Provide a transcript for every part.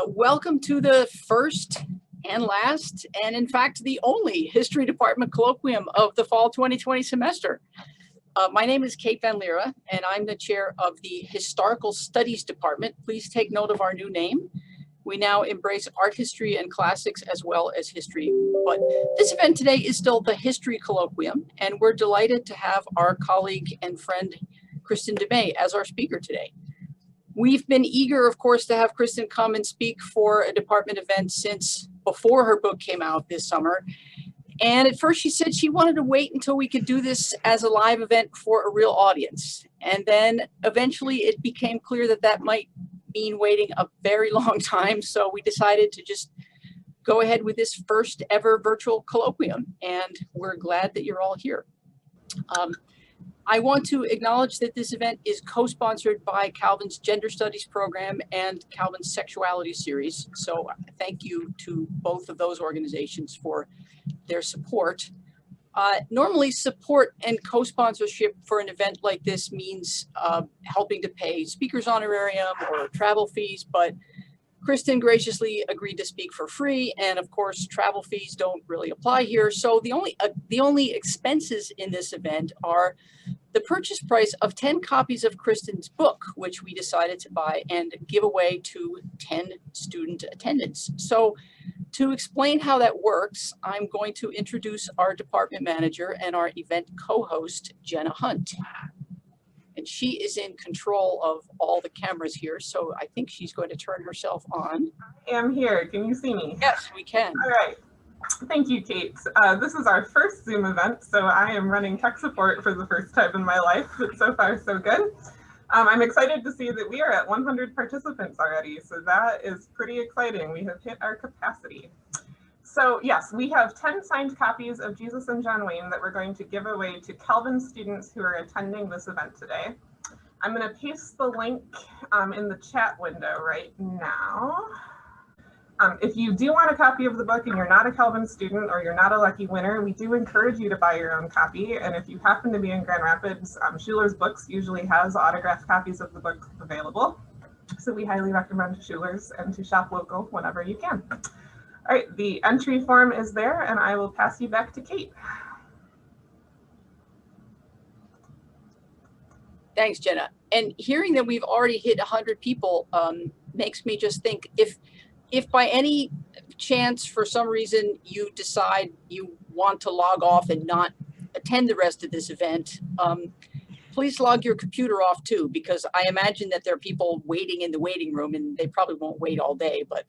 Welcome to the first and last, and in fact, the only History Department colloquium of the fall 2020 semester. My name is Kate Van Lira, and I'm the chair of the Historical Studies Department. Please take note of our new name. We now embrace art history and classics as well as history. But this event today is still the History Colloquium, and we're delighted to have our colleague and friend, Kristin Du Mez, as our speaker today. We've been eager, of course, to have Kristin come and speak for a department event since before her book came out this summer. And at first she said she wanted to wait until we could do this as a live event for a real audience. And then eventually it became clear that that might mean waiting a very long time. So we decided to just go ahead with this first ever virtual colloquium. And we're glad that you're all here. I want to acknowledge that this event is co-sponsored by Calvin's Gender Studies program and Calvin's Sexuality series. So thank you to both of those organizations for their support. Normally support and co-sponsorship for an event like this means helping to pay speakers honorarium or travel fees, but Kristin graciously agreed to speak for free, and of course travel fees don't really apply here. So the only expenses in this event are the purchase price of 10 copies of Kristin's book, which we decided to buy and give away to 10 student attendants. So to explain how that works, I'm going to introduce our department manager and our event co-host, Jenna Hunt. And she is in control of all the cameras here, so I think she's going to turn herself on. I am here. Can you see me? Yes, we can. All right. Thank you, Kate. This is our first Zoom event, so I am running tech support for the first time in my life, but so far so good. I'm excited to see that we are at 100 participants already, so that is pretty exciting. We have hit our capacity. So yes, we have 10 signed copies of Jesus and John Wayne that we're going to give away to Calvin students who are attending this event today. I'm going to paste the link in the chat window right now. If you do want a copy of the book and you're not a Calvin student or you're not a lucky winner, we do encourage you to buy your own copy. And if you happen to be in Grand Rapids, Schuler's Books usually has autographed copies of the book available. So we highly recommend Schuler's and to shop local whenever you can. All right, the entry form is there and I will pass you back to Kate. Thanks, Jenna. And hearing that we've already hit 100 people makes me just think, if by any chance, for some reason, you decide you want to log off and not attend the rest of this event, please log your computer off too, because I imagine that there are people waiting in the waiting room and they probably won't wait all day. But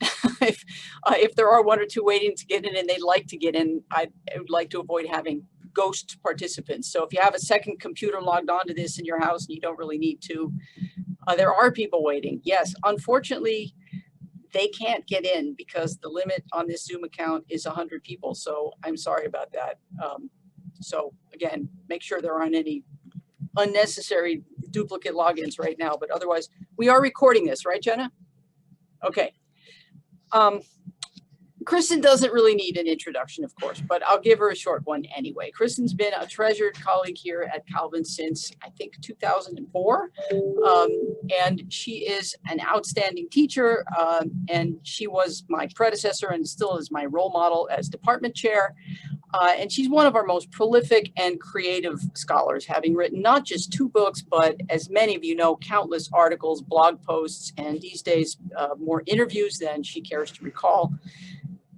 if there are one or two waiting to get in and they'd like to get in, I would like to avoid having ghost participants. So if you have a second computer logged onto this in your house and you don't really need to, there are people waiting. Yes, unfortunately, they can't get in because the limit on this Zoom account is 100 people. So I'm sorry about that. So again, make sure there aren't any unnecessary duplicate logins right now, but otherwise we are recording this, right, Jenna? Okay. Kristin doesn't really need an introduction, of course, but I'll give her a short one anyway. Kristin's been a treasured colleague here at Calvin since, I think, 2004. And she is an outstanding teacher, and she was my predecessor and still is my role model as department chair. And she's one of our most prolific and creative scholars, having written not just 2 books, but as many of you know, countless articles, blog posts, and these days more interviews than she cares to recall.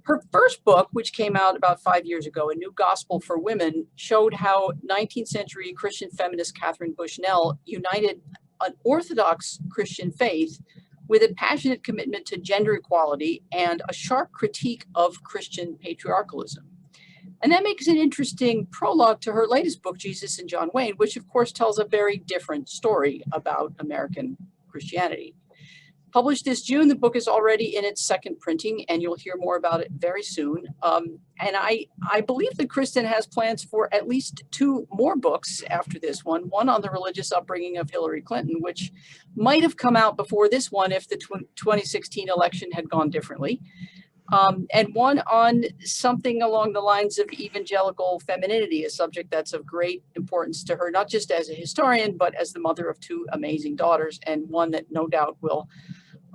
Her first book, which came out about 5 years ago, A New Gospel for Women, showed how 19th century Christian feminist Catherine Bushnell united an Orthodox Christian faith with a passionate commitment to gender equality and a sharp critique of Christian patriarchalism. And that makes an interesting prologue to her latest book, Jesus and John Wayne, which of course tells a very different story about American Christianity. Published this June, the book is already in its second printing, and you'll hear more about it very soon. And I believe that Kristin has plans for at least 2 more books after this one on the religious upbringing of Hillary Clinton, which might have come out before this one if the 2016 election had gone differently. And one on something along the lines of evangelical femininity, a subject that's of great importance to her, not just as a historian, but as the mother of 2 amazing daughters, and one that no doubt will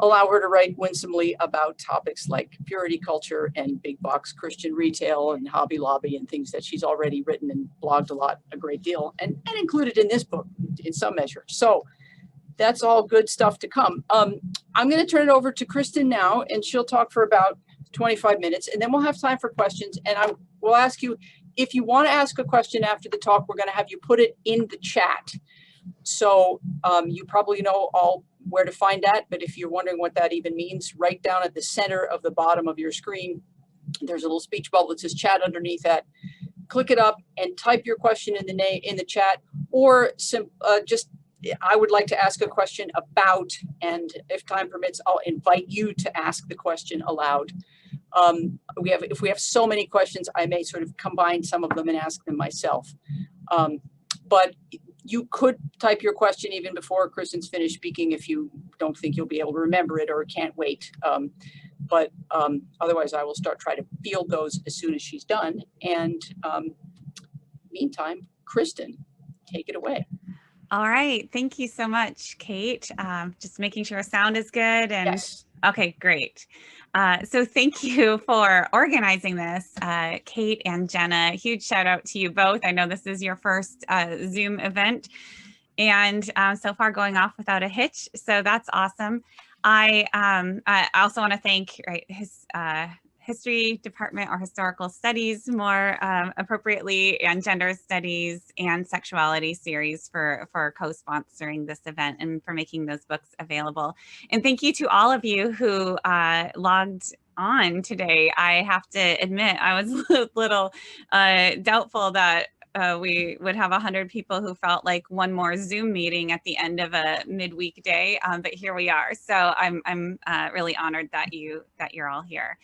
allow her to write winsomely about topics like purity culture and big box Christian retail and Hobby Lobby and things that she's already written and blogged a great deal, and included in this book in some measure. So that's all good stuff to come. I'm going to turn it over to Kristin now, and she'll talk for about 25 minutes, and then we'll have time for questions. And I will ask you, if you want to ask a question after the talk, we're going to have you put it in the chat. So you probably know all where to find that, but if you're wondering what that even means, right down at the center of the bottom of your screen, there's a little speech bubble that says chat underneath that. Click it up and type your question in the chat, or just, I would like to ask a question about, and if time permits, I'll invite you to ask the question aloud. If we have so many questions, I may sort of combine some of them and ask them myself. But you could type your question even before Kristin's finished speaking if you don't think you'll be able to remember it or can't wait. But otherwise, I will try to field those as soon as she's done. And meantime, Kristin, take it away. All right. Thank you so much, Kate. Just making sure sound is good. And yes. Okay, great. So thank you for organizing this, Kate and Jenna. Huge shout out to you both. I know this is your first Zoom event, and so far going off without a hitch. So that's awesome. I also want to thank his history department, or historical studies more appropriately, and gender studies and sexuality series for co-sponsoring this event and for making those books available. And thank you to all of you who logged on today. I have to admit, I was a little doubtful that we would have 100 people who felt like one more Zoom meeting at the end of a midweek day, but here we are. So I'm really honored that you're all here.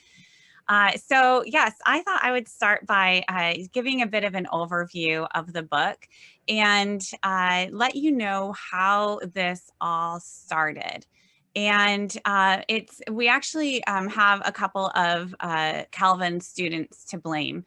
So yes, I thought I would start by giving a bit of an overview of the book and let you know how this all started. And we actually have a couple of Calvin students to blame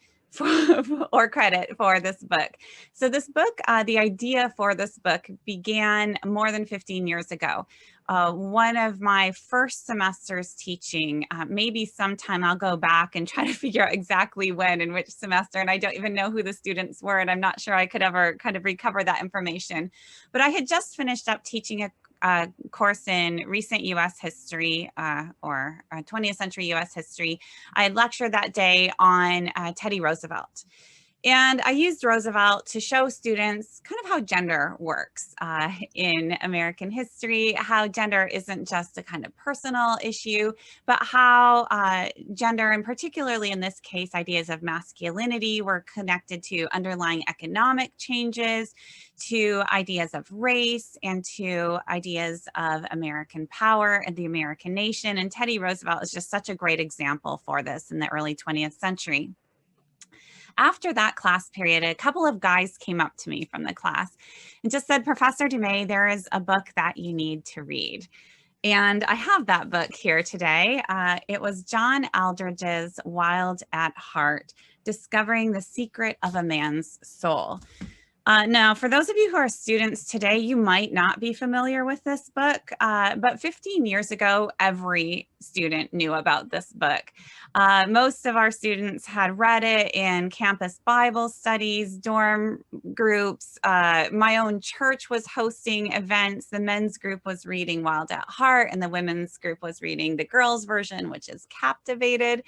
or credit for this book. So this book, the idea for this book began more than 15 years ago. One of my first semesters teaching, maybe sometime I'll go back and try to figure out exactly when and which semester, and I don't even know who the students were, and I'm not sure I could ever kind of recover that information. But I had just finished up teaching a course in recent U.S. history or 20th century U.S. history. I had lectured that day on Teddy Roosevelt. And I used Roosevelt to show students kind of how gender works in American history, how gender isn't just a kind of personal issue, but how gender, and particularly in this case, ideas of masculinity were connected to underlying economic changes, to ideas of race, and to ideas of American power and the American nation. And Teddy Roosevelt is just such a great example for this in the early 20th century. After that class period, a couple of guys came up to me from the class and just said, "Professor Du Mez, there is a book that you need to read." And I have that book here today. It was John Aldridge's Wild at Heart, Discovering the Secret of a Man's Soul. Now, for those of you who are students today, you might not be familiar with this book, but 15 years ago, every student knew about this book. Most of our students had read it in campus Bible studies, dorm groups. My own church was hosting events. The men's group was reading Wild at Heart, and the women's group was reading the girls' version, which is Captivated.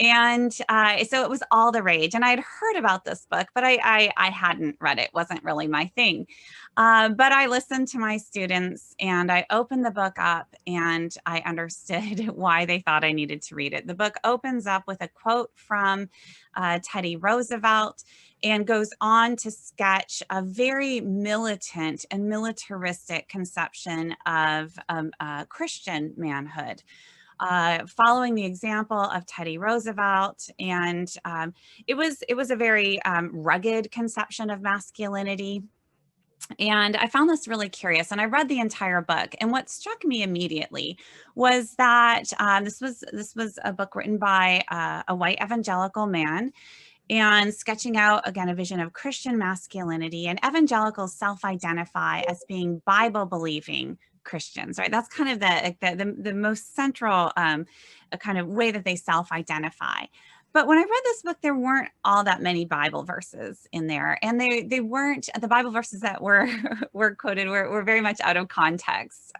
And so it was all the rage. And I'd heard about this book, but I hadn't read it. It wasn't really my thing. But I listened to my students, and I opened the book up, and I understood why they thought I needed to read it. The book opens up with a quote from Teddy Roosevelt and goes on to sketch a very militant and militaristic conception of Christian manhood. Following the example of Teddy Roosevelt, and it was a very rugged conception of masculinity. And I found this really curious, and I read the entire book. And what struck me immediately was that this was a book written by a white evangelical man, and sketching out, again, a vision of Christian masculinity. And evangelicals self-identify as being Bible-believing Christians, right? That's kind of the most central kind of way that they self-identify. But when I read this book, there weren't all that many Bible verses in there, and they weren't, the Bible verses that were were quoted were very much out of context.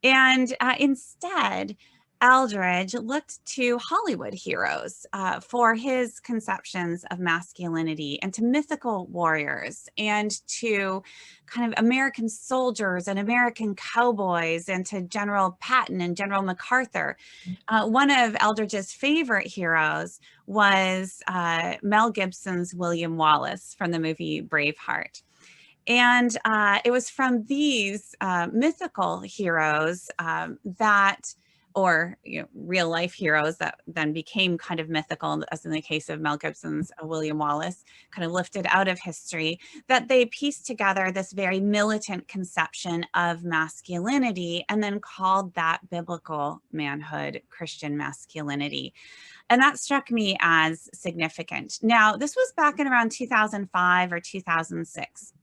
And instead, Eldredge looked to Hollywood heroes for his conceptions of masculinity, and to mythical warriors, and to kind of American soldiers and American cowboys, and to General Patton and General MacArthur. One of Eldredge's favorite heroes was Mel Gibson's William Wallace from the movie Braveheart. And it was from these mythical heroes or real life heroes that then became kind of mythical, as in the case of Mel Gibson's William Wallace, kind of lifted out of history, that they pieced together this very militant conception of masculinity, and then called that biblical manhood, Christian masculinity. And that struck me as significant. Now, this was back in around 2005 or 2006.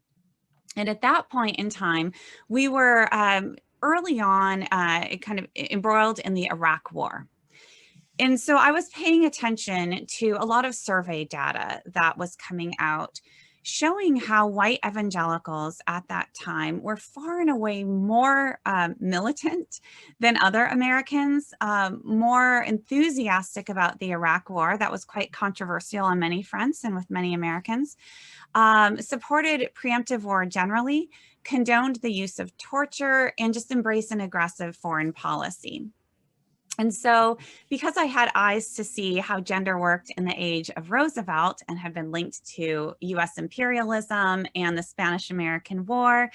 And at that point in time, we were early on kind of embroiled in the Iraq War. And so I was paying attention to a lot of survey data that was coming out, showing how white evangelicals at that time were far and away more militant than other Americans, more enthusiastic about the Iraq War. That was quite controversial on many fronts and with many Americans. Supported preemptive war generally, condoned the use of torture, and just embraced an aggressive foreign policy. And so, because I had eyes to see how gender worked in the age of Roosevelt and had been linked to US imperialism and the Spanish-American War,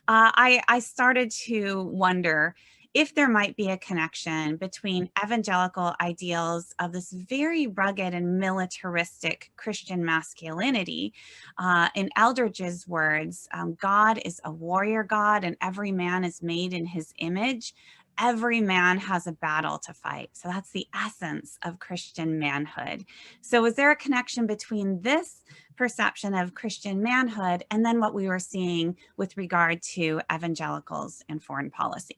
I started to wonder if there might be a connection between evangelical ideals of this very rugged and militaristic Christian masculinity. In Eldredge's words, God is a warrior God, and every man is made in his image. Every man has a battle to fight. So that's the essence of Christian manhood. So was there a connection between this perception of Christian manhood and then what we were seeing with regard to evangelicals and foreign policy?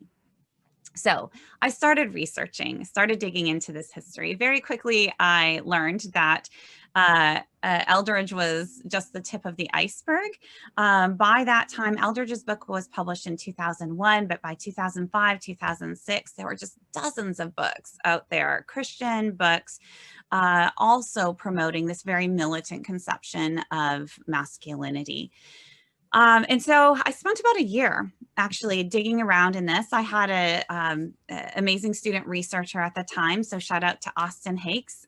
So I started researching, started digging into this history. Very quickly, I learned that Eldredge was just the tip of the iceberg. By that time, Eldredge's book was published in 2001, but by 2005, 2006, there were just dozens of books out there, Christian books, also promoting this very militant conception of masculinity. And so I spent about a year actually digging around in this. I had an amazing student researcher at the time. So shout out to Austin Hakes,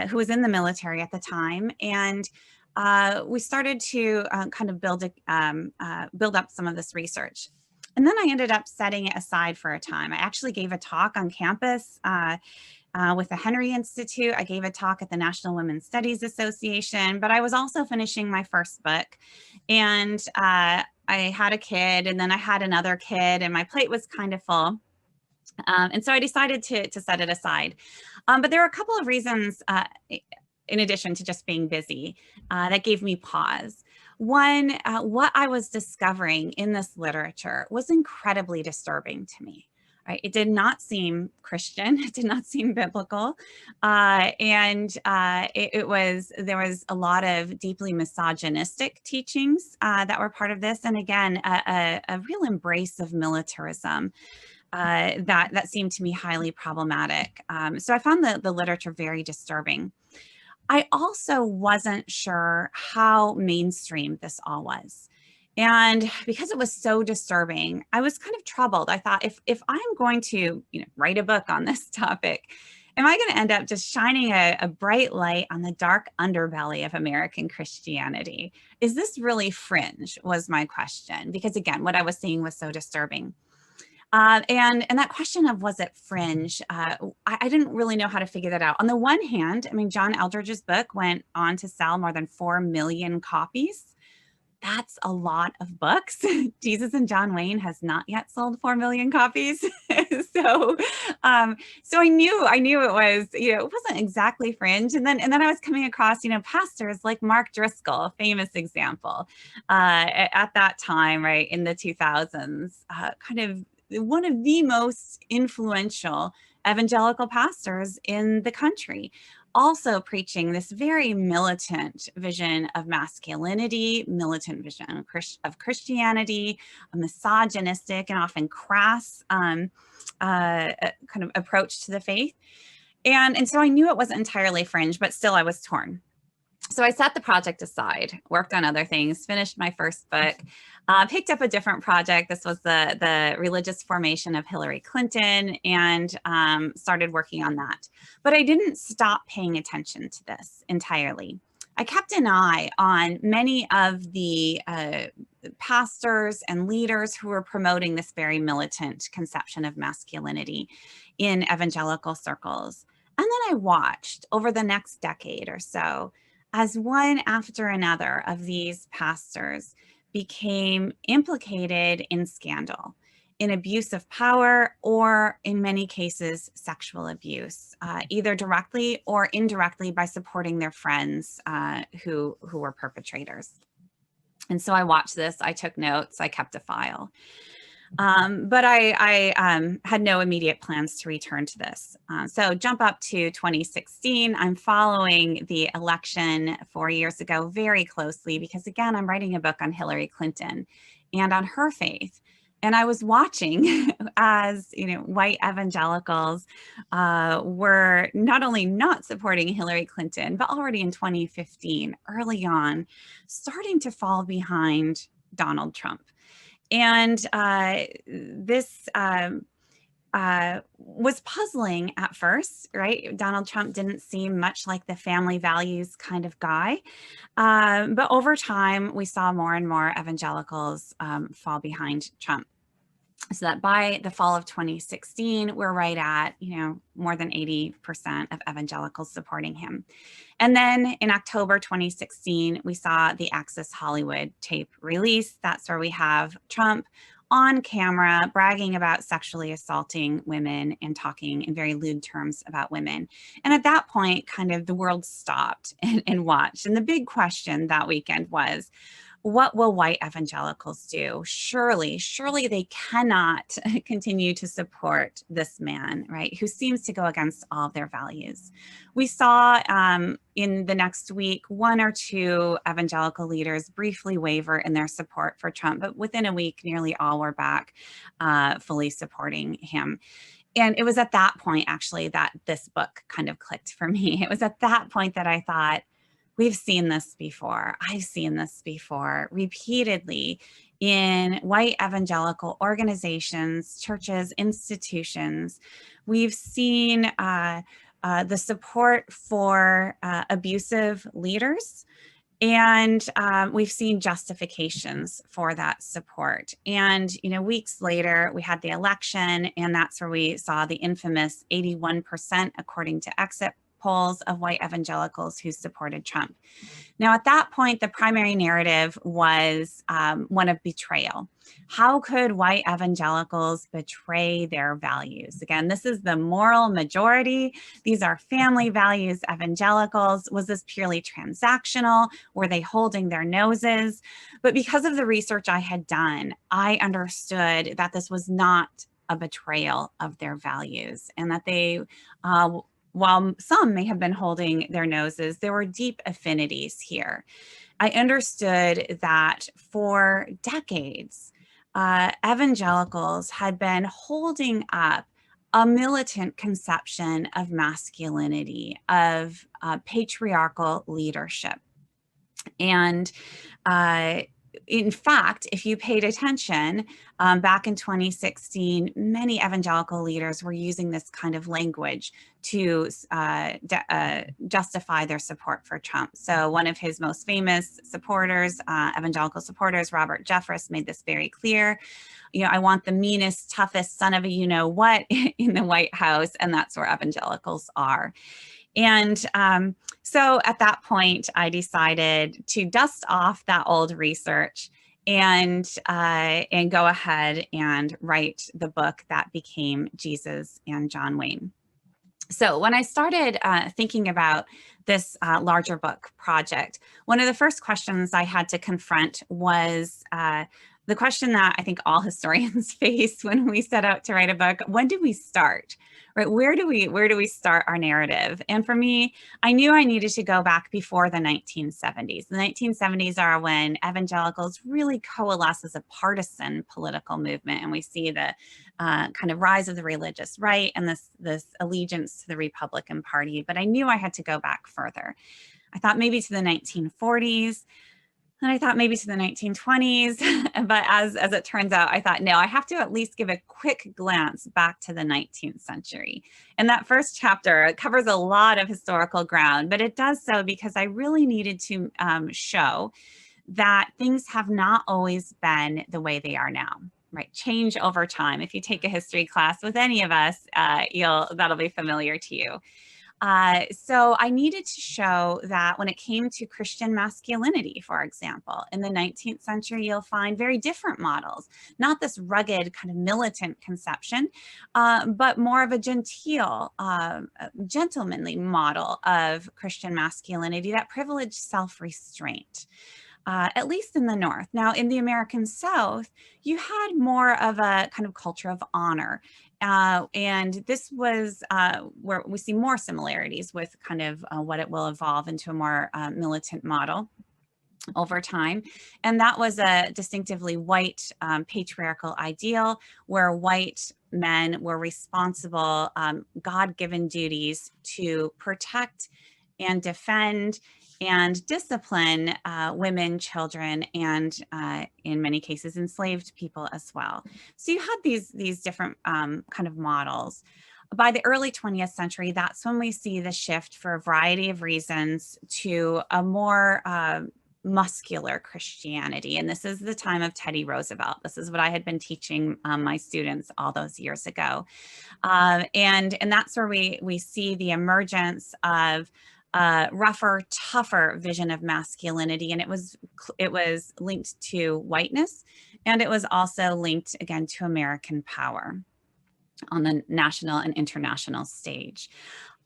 who was in the military at the time. And we started to kind of build up some of this research. And then I ended up setting it aside for a time. I actually gave a talk on campus with the Henry Institute. I gave a talk at the National Women's Studies Association, but I was also finishing my first book, and I had a kid, and then I had another kid, and my plate was kind of full. And so I decided to set it aside. But there were a couple of reasons, in addition to just being busy, that gave me pause. One, what I was discovering in this literature was incredibly disturbing to me. Right? It did not seem Christian. It did not seem biblical. There was a lot of deeply misogynistic teachings that were part of this. And again, a real embrace of militarism that seemed to me highly problematic. So I found the literature very disturbing. I also wasn't sure how mainstream this all was. And because it was so disturbing, I was kind of troubled. I thought, if I'm going to write a book on this topic, am I going to end up just shining a bright light on the dark underbelly of American Christianity? Is this really fringe, was my question. Because again, what I was seeing was so disturbing. And that question of was it fringe, I didn't really know how to figure that out. On the one hand, I mean, John Eldredge's book went on to sell more than 4 million copies. that's a lot of books. Jesus and John Wayne has not yet sold 4 million copies. So I knew it was, it wasn't exactly fringe. And then I was coming across, pastors like Mark Driscoll, a famous example, at that time, right, in the 2000s, kind of one of the most influential evangelical pastors in the country, also preaching this very militant vision of masculinity, militant vision of Christianity, a misogynistic and often crass kind of approach to the faith. And so I knew it wasn't entirely fringe, but still I was torn. So I set the project aside, worked on other things, finished my first book, picked up a different project. This was the religious formation of Hillary Clinton, and started working on that. But I didn't stop paying attention to this entirely. I kept an eye on many of the pastors and leaders who were promoting this very militant conception of masculinity in evangelical circles. And then I watched over the next decade or so as one after another of these pastors became implicated in scandal, in abuse of power, or in many cases, sexual abuse, either directly or indirectly by supporting their friends who were perpetrators. And so I watched this, I took notes, I kept a file. But I had no immediate plans to return to this. So jump up to 2016. I'm following the election 4 years ago very closely because, again, I'm writing a book on Hillary Clinton and on her faith. And I was watching as, white evangelicals were not only not supporting Hillary Clinton, but already in 2015, early on, starting to fall behind Donald Trump. And this was puzzling at first, right? Donald Trump didn't seem much like the family values kind of guy. But over time, we saw more and more evangelicals fall behind Trump. So that by the fall of 2016, we're right at, more than 80% of evangelicals supporting him. And then in October 2016, we saw the Access Hollywood tape release. That's where we have Trump on camera bragging about sexually assaulting women and talking in very lewd terms about women. And at that point, kind of the world stopped and watched. And the big question that weekend was, what will white evangelicals do? Surely they cannot continue to support this man, right, who seems to go against all of their values. We saw in the next week, 1 or 2 evangelical leaders briefly waver in their support for Trump, but within a week, nearly all were back fully supporting him. And it was at that point, actually, that this book kind of clicked for me. It was at that point that I thought, we've seen this before. I've seen this before repeatedly in white evangelical organizations, churches, institutions. We've seen the support for abusive leaders, and we've seen justifications for that support. And, weeks later, we had the election, and that's where we saw the infamous 81%, according to exit polls, of white evangelicals who supported Trump. Now, at that point, the primary narrative was one of betrayal. How could white evangelicals betray their values? Again, this is the moral majority. These are family values evangelicals. Was this purely transactional? Were they holding their noses? But because of the research I had done, I understood that this was not a betrayal of their values, and that they while some may have been holding their noses, there were deep affinities here. I understood that for decades, evangelicals had been holding up a militant conception of masculinity, of patriarchal leadership. And in fact, if you paid attention, back in 2016, many evangelical leaders were using this kind of language to justify their support for Trump. So one of his most famous supporters, evangelical supporters, Robert Jeffress, made this very clear. I want the meanest, toughest son of a you-know-what in the White House, and that's where evangelicals are. And so at that point, I decided to dust off that old research and go ahead and write the book that became Jesus and John Wayne. So when I started thinking about this larger book project, one of the first questions I had to confront was the question that I think all historians face when we set out to write a book: when do we start? Right? Where do we start our narrative? And for me, I knew I needed to go back before the 1970s. The 1970s are when evangelicals really coalesce as a partisan political movement, and we see the kind of rise of the religious right and this allegiance to the Republican Party. But I knew I had to go back further. I thought maybe to the 1940s. And I thought maybe to the 1920s, but as it turns out, I thought, no, I have to at least give a quick glance back to the 19th century. And that first chapter covers a lot of historical ground, but it does so because I really needed to show that things have not always been the way they are now. Right, change over time. If you take a history class with any of us, that'll be familiar to you. So I needed to show that when it came to Christian masculinity, for example, in the 19th century, you'll find very different models, not this rugged kind of militant conception, but more of a genteel, gentlemanly model of Christian masculinity that privileged self-restraint. At least in the North. Now, in the American South, you had more of a kind of culture of honor. And this was where we see more similarities with kind of what it will evolve into a more militant model over time. And that was a distinctively white patriarchal ideal where white men were responsible, God-given duties to protect and defend and discipline women, children, and in many cases enslaved people as well. So you had these different kind of models. By the early 20th century, that's when we see the shift for a variety of reasons to a more muscular Christianity. And this is the time of Teddy Roosevelt. This is what I had been teaching my students all those years ago. And that's where we see the emergence of rougher, tougher vision of masculinity. And it was linked to whiteness, and it was also linked again to American power on the national and international stage.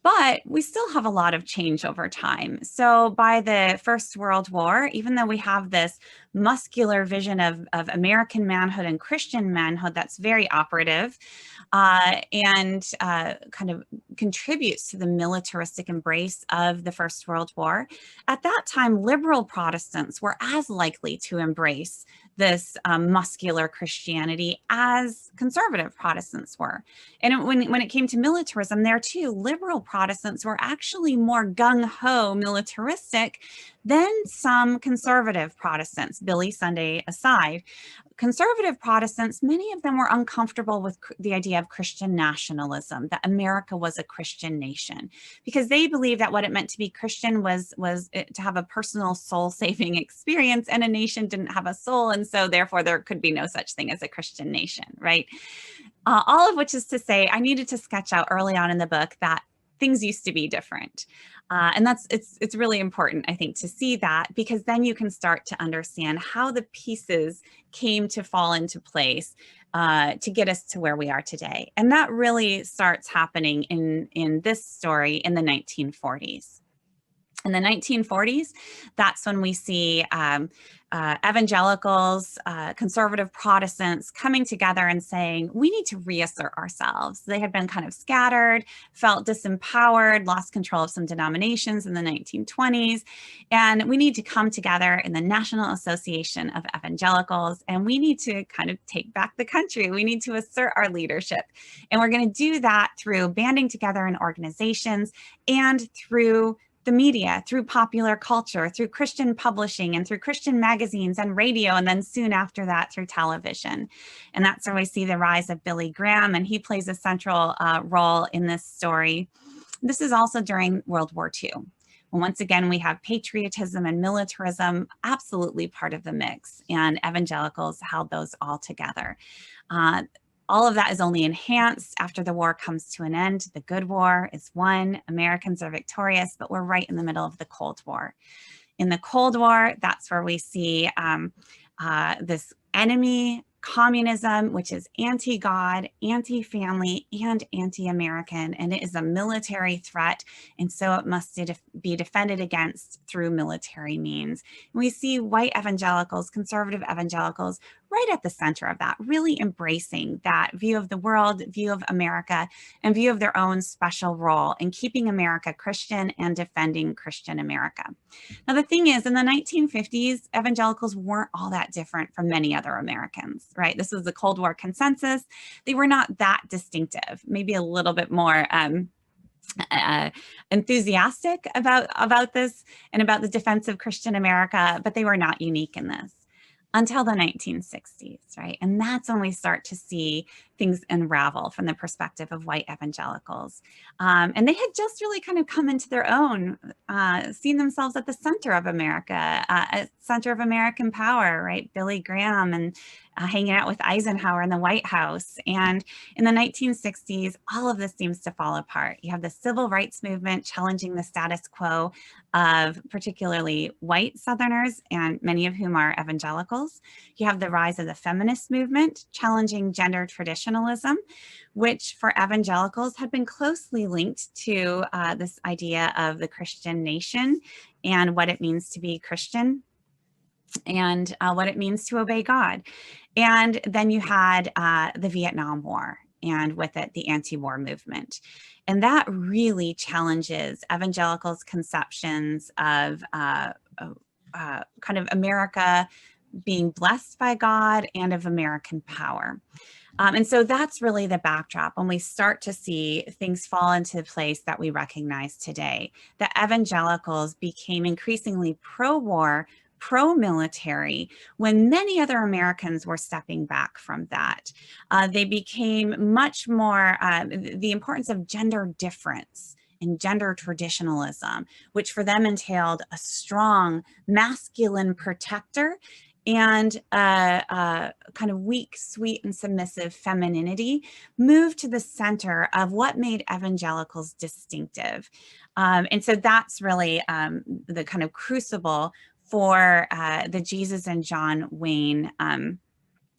But we still have a lot of change over time. So by the First World War, even though we have this muscular vision of American manhood and Christian manhood that's very operative and kind of contributes to the militaristic embrace of the First World War, at that time, liberal Protestants were as likely to embrace this muscular Christianity as conservative Protestants were. And when it came to militarism, there too, liberal Protestants were actually more gung-ho militaristic than some conservative Protestants, Billy Sunday aside. Conservative Protestants, many of them were uncomfortable with the idea of Christian nationalism, that America was a Christian nation, because they believed that what it meant to be Christian was to have a personal soul-saving experience, and a nation didn't have a soul, and so therefore there could be no such thing as a Christian nation, right? All of which is to say, I needed to sketch out early on in the book that things used to be different. And it's really important, I think, to see that, because then you can start to understand how the pieces came to fall into place to get us to where we are today. And that really starts happening in this story in the 1940s. In the 1940s, that's when we see evangelicals, conservative Protestants coming together and saying, we need to reassert ourselves. They had been kind of scattered, felt disempowered, lost control of some denominations in the 1920s. And we need to come together in the National Association of Evangelicals, and we need to kind of take back the country. We need to assert our leadership. And we're going to do that through banding together in organizations and through the media, through popular culture, through Christian publishing, and through Christian magazines and radio, and then soon after that through television. And that's where we see the rise of Billy Graham, and he plays a central role in this story. This is also during World War II. Well, once again, we have patriotism and militarism absolutely part of the mix, and evangelicals held those all together. All of that is only enhanced after the war comes to an end. The good war is won, Americans are victorious, but we're right in the middle of the Cold War. In the Cold War, that's where we see this enemy, communism, which is anti-God, anti-family, and anti-American, and it is a military threat, and so it must be defended against through military means. And we see white evangelicals, conservative evangelicals, right at the center of that, really embracing that view of the world, view of America, and view of their own special role in keeping America Christian and defending Christian America. Now, the thing is, in the 1950s, evangelicals weren't all that different from many other Americans, right? This was the Cold War consensus. They were not that distinctive, maybe a little bit more enthusiastic about this and about the defense of Christian America, but they were not unique in this until the 1960s, right? And that's when we start to see things unravel from the perspective of white evangelicals. And they had just really kind of come into their own, seen themselves at the center of America, at center of American power, right? Billy Graham and hanging out with Eisenhower in the White House. And in the 1960s, all of this seems to fall apart. You have the civil rights movement challenging the status quo of particularly white Southerners, and many of whom are evangelicals. You have the rise of the feminist movement challenging gender traditionalism, which for evangelicals had been closely linked to this idea of the Christian nation and what it means to be Christian and what it means to obey God. And then you had the Vietnam War, and with it, the anti-war movement. And that really challenges evangelicals' conceptions of kind of America being blessed by God and of American power. And so that's really the backdrop when we start to see things fall into place that we recognize today. The evangelicals became increasingly pro-war, pro-military, when many other Americans were stepping back from that. They became much more, the importance of gender difference and gender traditionalism, which for them entailed a strong masculine protector and kind of weak, sweet, and submissive femininity, moved to the center of what made evangelicals distinctive. And so that's really the kind of crucible for the Jesus and John Wayne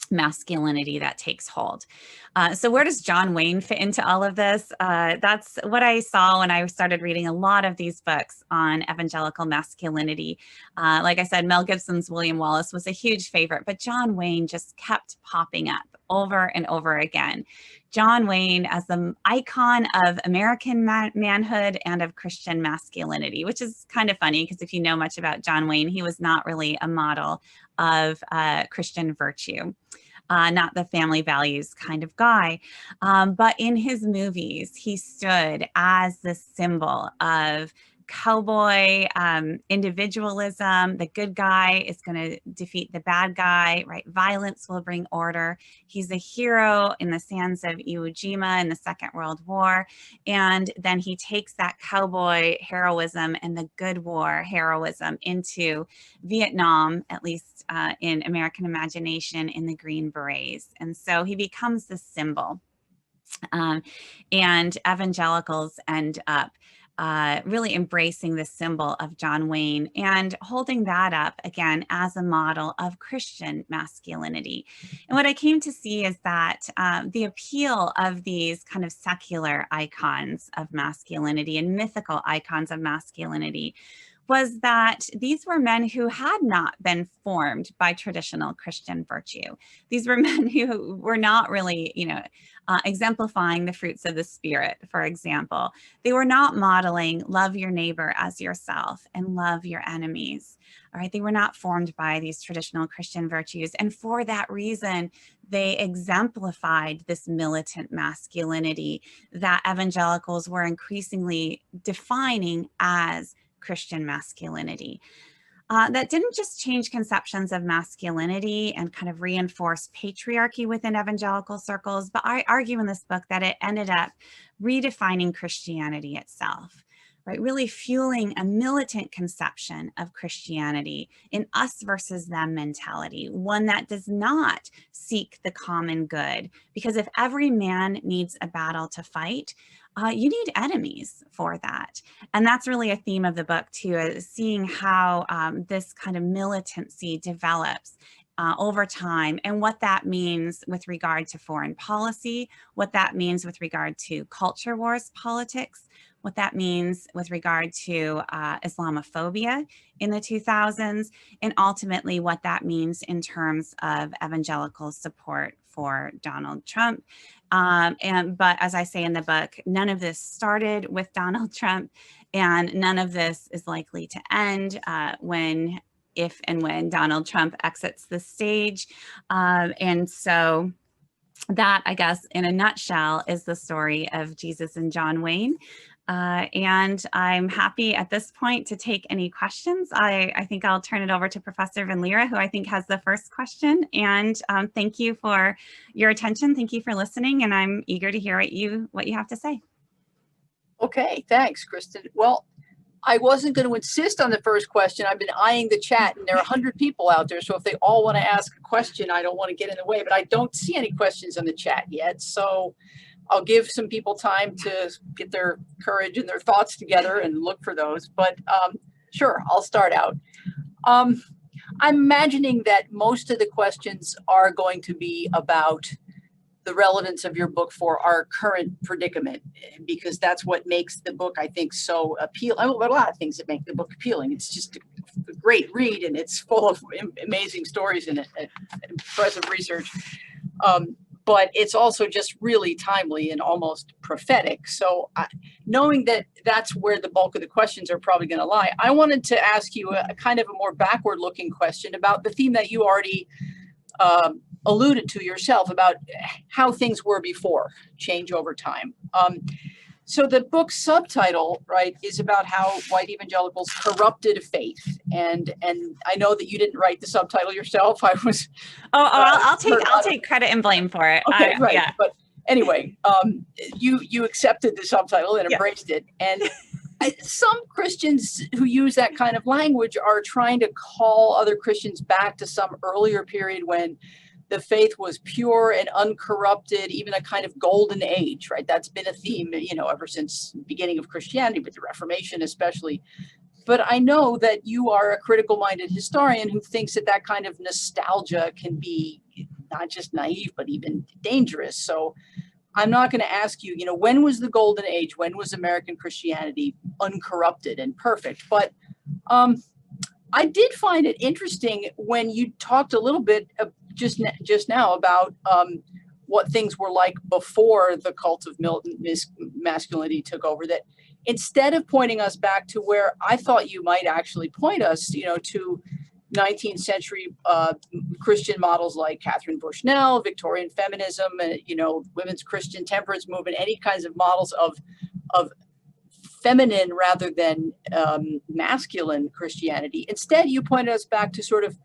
masculinity that takes hold. So where does John Wayne fit into all of this? That's what I saw when I started reading a lot of these books on evangelical masculinity. Like I said, Mel Gibson's William Wallace was a huge favorite, but John Wayne just kept popping up over and over again. John Wayne as the icon of American manhood and of Christian masculinity, which is kind of funny because if you know much about John Wayne, he was not really a model of Christian virtue, not the family values kind of guy. But in his movies, he stood as the symbol of cowboy individualism. The good guy is going to defeat the bad guy, right? Violence will bring order. He's a hero in the sands of Iwo Jima in the Second World War. And then he takes that cowboy heroism and the good war heroism into Vietnam, at least in American imagination, in the Green Berets. And so he becomes the symbol. And evangelicals end up really embracing the symbol of John Wayne and holding that up again as a model of Christian masculinity. And what I came to see is that the appeal of these kind of secular icons of masculinity and mythical icons of masculinity was that these were men who had not been formed by traditional Christian virtue. These were men who were not really, exemplifying the fruits of the Spirit, for example. They were not modeling love your neighbor as yourself and love your enemies. All right, they were not formed by these traditional Christian virtues. And for that reason, they exemplified this militant masculinity that evangelicals were increasingly defining as Christian masculinity. That didn't just change conceptions of masculinity and kind of reinforce patriarchy within evangelical circles, but I argue in this book that it ended up redefining Christianity itself. right? Really fueling a militant conception of Christianity, an us versus them mentality, one that does not seek the common good. Because if every man needs a battle to fight, you need enemies for that. And that's really a theme of the book too, is seeing how this kind of militancy develops over time, and what that means with regard to foreign policy, what that means with regard to culture wars politics, what that means with regard to Islamophobia in the 2000s, and ultimately what that means in terms of evangelical support for Donald Trump. But as I say in the book, none of this started with Donald Trump, and none of this is likely to end if and when Donald Trump exits the stage. And so that, I guess, in a nutshell, is the story of Jesus and John Wayne. And I'm happy at this point to take any questions. I think I'll turn it over to Professor Van Leera, who I think has the first question. And thank you for your attention. Thank you for listening. And I'm eager to hear what you have to say. Okay, thanks, Kristin. Well, I wasn't going to insist on the first question. I've been eyeing the chat, and there are 100 people out there. So if they all want to ask a question, I don't want to get in the way, but I don't see any questions on the chat yet. So I'll give some people time to get their courage and their thoughts together and look for those. But sure, I'll start out. I'm imagining that most of the questions are going to be about the relevance of your book for our current predicament, because that's what makes the book, I think, so appealing. I mean, there are a lot of things that make the book appealing. It's just a great read, and it's full of amazing stories and impressive research. But it's also just really timely and almost prophetic. So knowing that that's where the bulk of the questions are probably going to lie, I wanted to ask you a kind of a more backward looking question about the theme that you already alluded to yourself, about how things were before, change over time. So the book's subtitle, right, is about how white evangelicals corrupted faith, and I know that you didn't write the subtitle yourself. I was. I'll take credit and blame for it. Okay, right. Yeah. But anyway, you accepted the subtitle and embraced it, and some Christians who use that kind of language are trying to call other Christians back to some earlier period when the faith was pure and uncorrupted, even a kind of golden age, right? That's been a theme, ever since the beginning of Christianity, but the Reformation especially. But I know that you are a critical-minded historian who thinks that that kind of nostalgia can be not just naive, but even dangerous. So I'm not going to ask you, when was the golden age? When was American Christianity uncorrupted and perfect? But I did find it interesting when you talked a little bit just now about what things were like before the cult of militant masculinity took over, that instead of pointing us back to where I thought you might actually point us, to 19th century Christian models like Catherine Bushnell, Victorian feminism, and, women's Christian temperance movement, any kinds of models of feminine rather than masculine Christianity. Instead, you pointed us back to sort of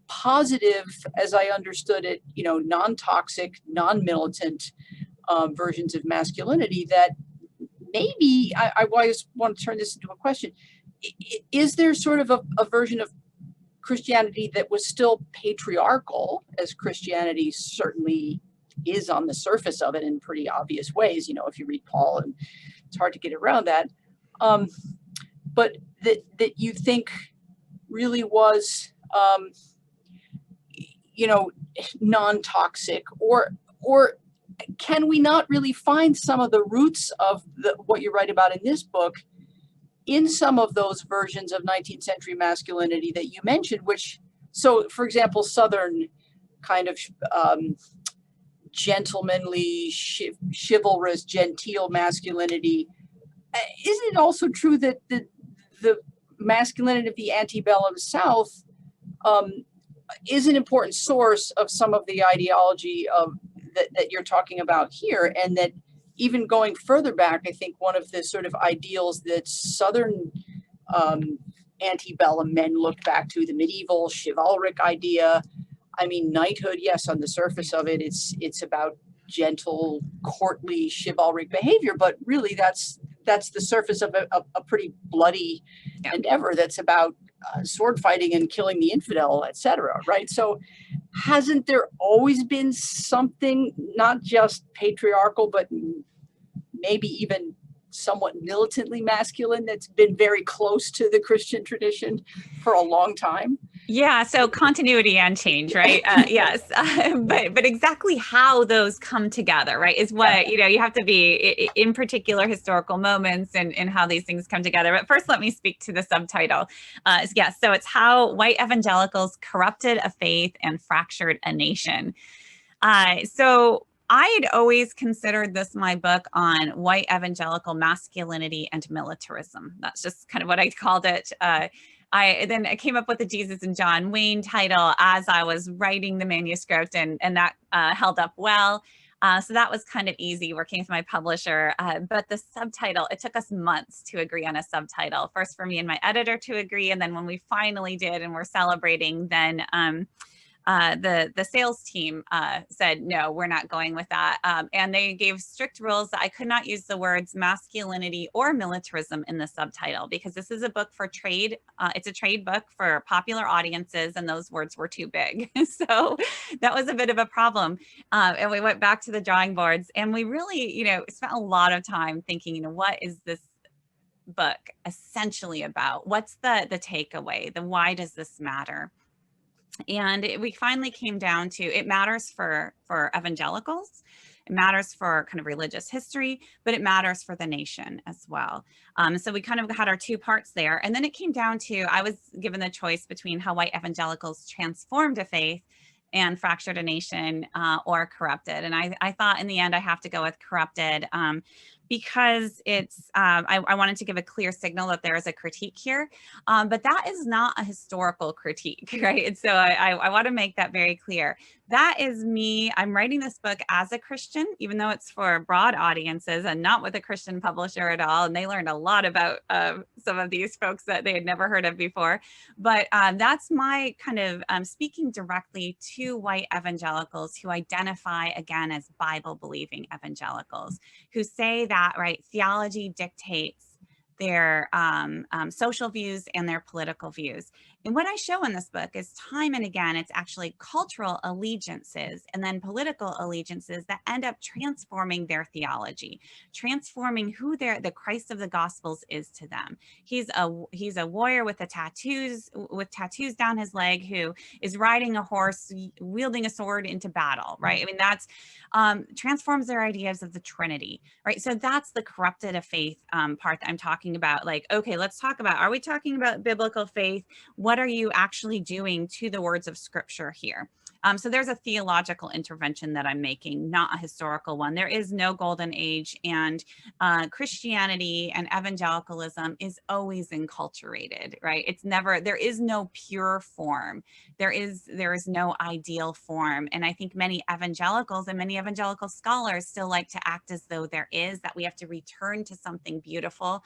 positive, as I understood it, non-toxic, non-militant versions of masculinity that maybe, I just want to turn this into a question. Is there sort of a version of Christianity that was still patriarchal, as Christianity certainly is on the surface of it in pretty obvious ways, if you read Paul, and it's hard to get around that, but that you think really was non-toxic, or can we not really find some of the roots of what you write about in this book in some of those versions of 19th century masculinity that you mentioned, so for example, Southern kind of gentlemanly, chivalrous, genteel masculinity. Isn't it also true that the masculinity of the antebellum South is an important source of some of the ideology that you're talking about here, and that even going further back, I think one of the sort of ideals that Southern antebellum men looked back to, the medieval chivalric idea. I mean, knighthood, yes, on the surface of it, it's about gentle, courtly, chivalric behavior, but really that's that's the surface of a pretty bloody endeavor that's about sword fighting and killing the infidel, etc. Right? So hasn't there always been something not just patriarchal, but maybe even somewhat militantly masculine that's been very close to the Christian tradition for a long time? Yeah, so continuity and change, right? Yes, but exactly how those come together, right, is what, you have to be in particular historical moments and how these things come together. But first, let me speak to the subtitle. Yes, so it's How White Evangelicals Corrupted a Faith and Fractured a Nation. So I had always considered this my book on white evangelical masculinity and militarism. That's just kind of what I called it. I came up with the Jesus and John Wayne title as I was writing the manuscript, and that held up well. So that was kind of easy working with my publisher. But the subtitle, it took us months to agree on a subtitle. First for me and my editor to agree, and then when we finally did and we're celebrating, then the sales team said, no, we're not going with that. And they gave strict rules that I could not use the words masculinity or militarism in the subtitle, because this is a book for trade. It's a trade book for popular audiences, and those words were too big. So that was a bit of a problem. And we went back to the drawing boards, and we really, spent a lot of time thinking, what is this book essentially about? What's the takeaway? Why does this matter? And we finally came down to, it matters for evangelicals, it matters for kind of religious history, but it matters for the nation as well. So we kind of had our two parts there. And then it came down to, I was given the choice between how white evangelicals transformed a faith and fractured a nation, or corrupted. And I thought in the end I have to go with corrupted, because it's, I wanted to give a clear signal that there is a critique here, but that is not a historical critique, right? And so I want to make that very clear. That is me. I'm writing this book as a Christian, even though it's for broad audiences and not with a Christian publisher at all. And they learned a lot about some of these folks that they had never heard of before. But that's my kind of speaking directly to white evangelicals who identify, again, as Bible-believing evangelicals, who say that, right, theology dictates their social views and their political views. And what I show in this book is time and again, it's actually cultural allegiances and then political allegiances that end up transforming their theology, transforming who the Christ of the Gospels is to them. He's a warrior with tattoos down his leg, who is riding a horse, wielding a sword into battle, right? I mean, that's transforms their ideas of the Trinity, right? So that's the corrupted of faith part that I'm talking about. Like, okay, let's talk about, are we talking about biblical faith? What are you actually doing to the words of Scripture here? So there's a theological intervention that I'm making, not a historical one. There is no golden age, and Christianity and evangelicalism is always enculturated, right? It's never, there is no pure form. There is no ideal form. And I think many evangelicals and many evangelical scholars still like to act as though there is, that we have to return to something beautiful.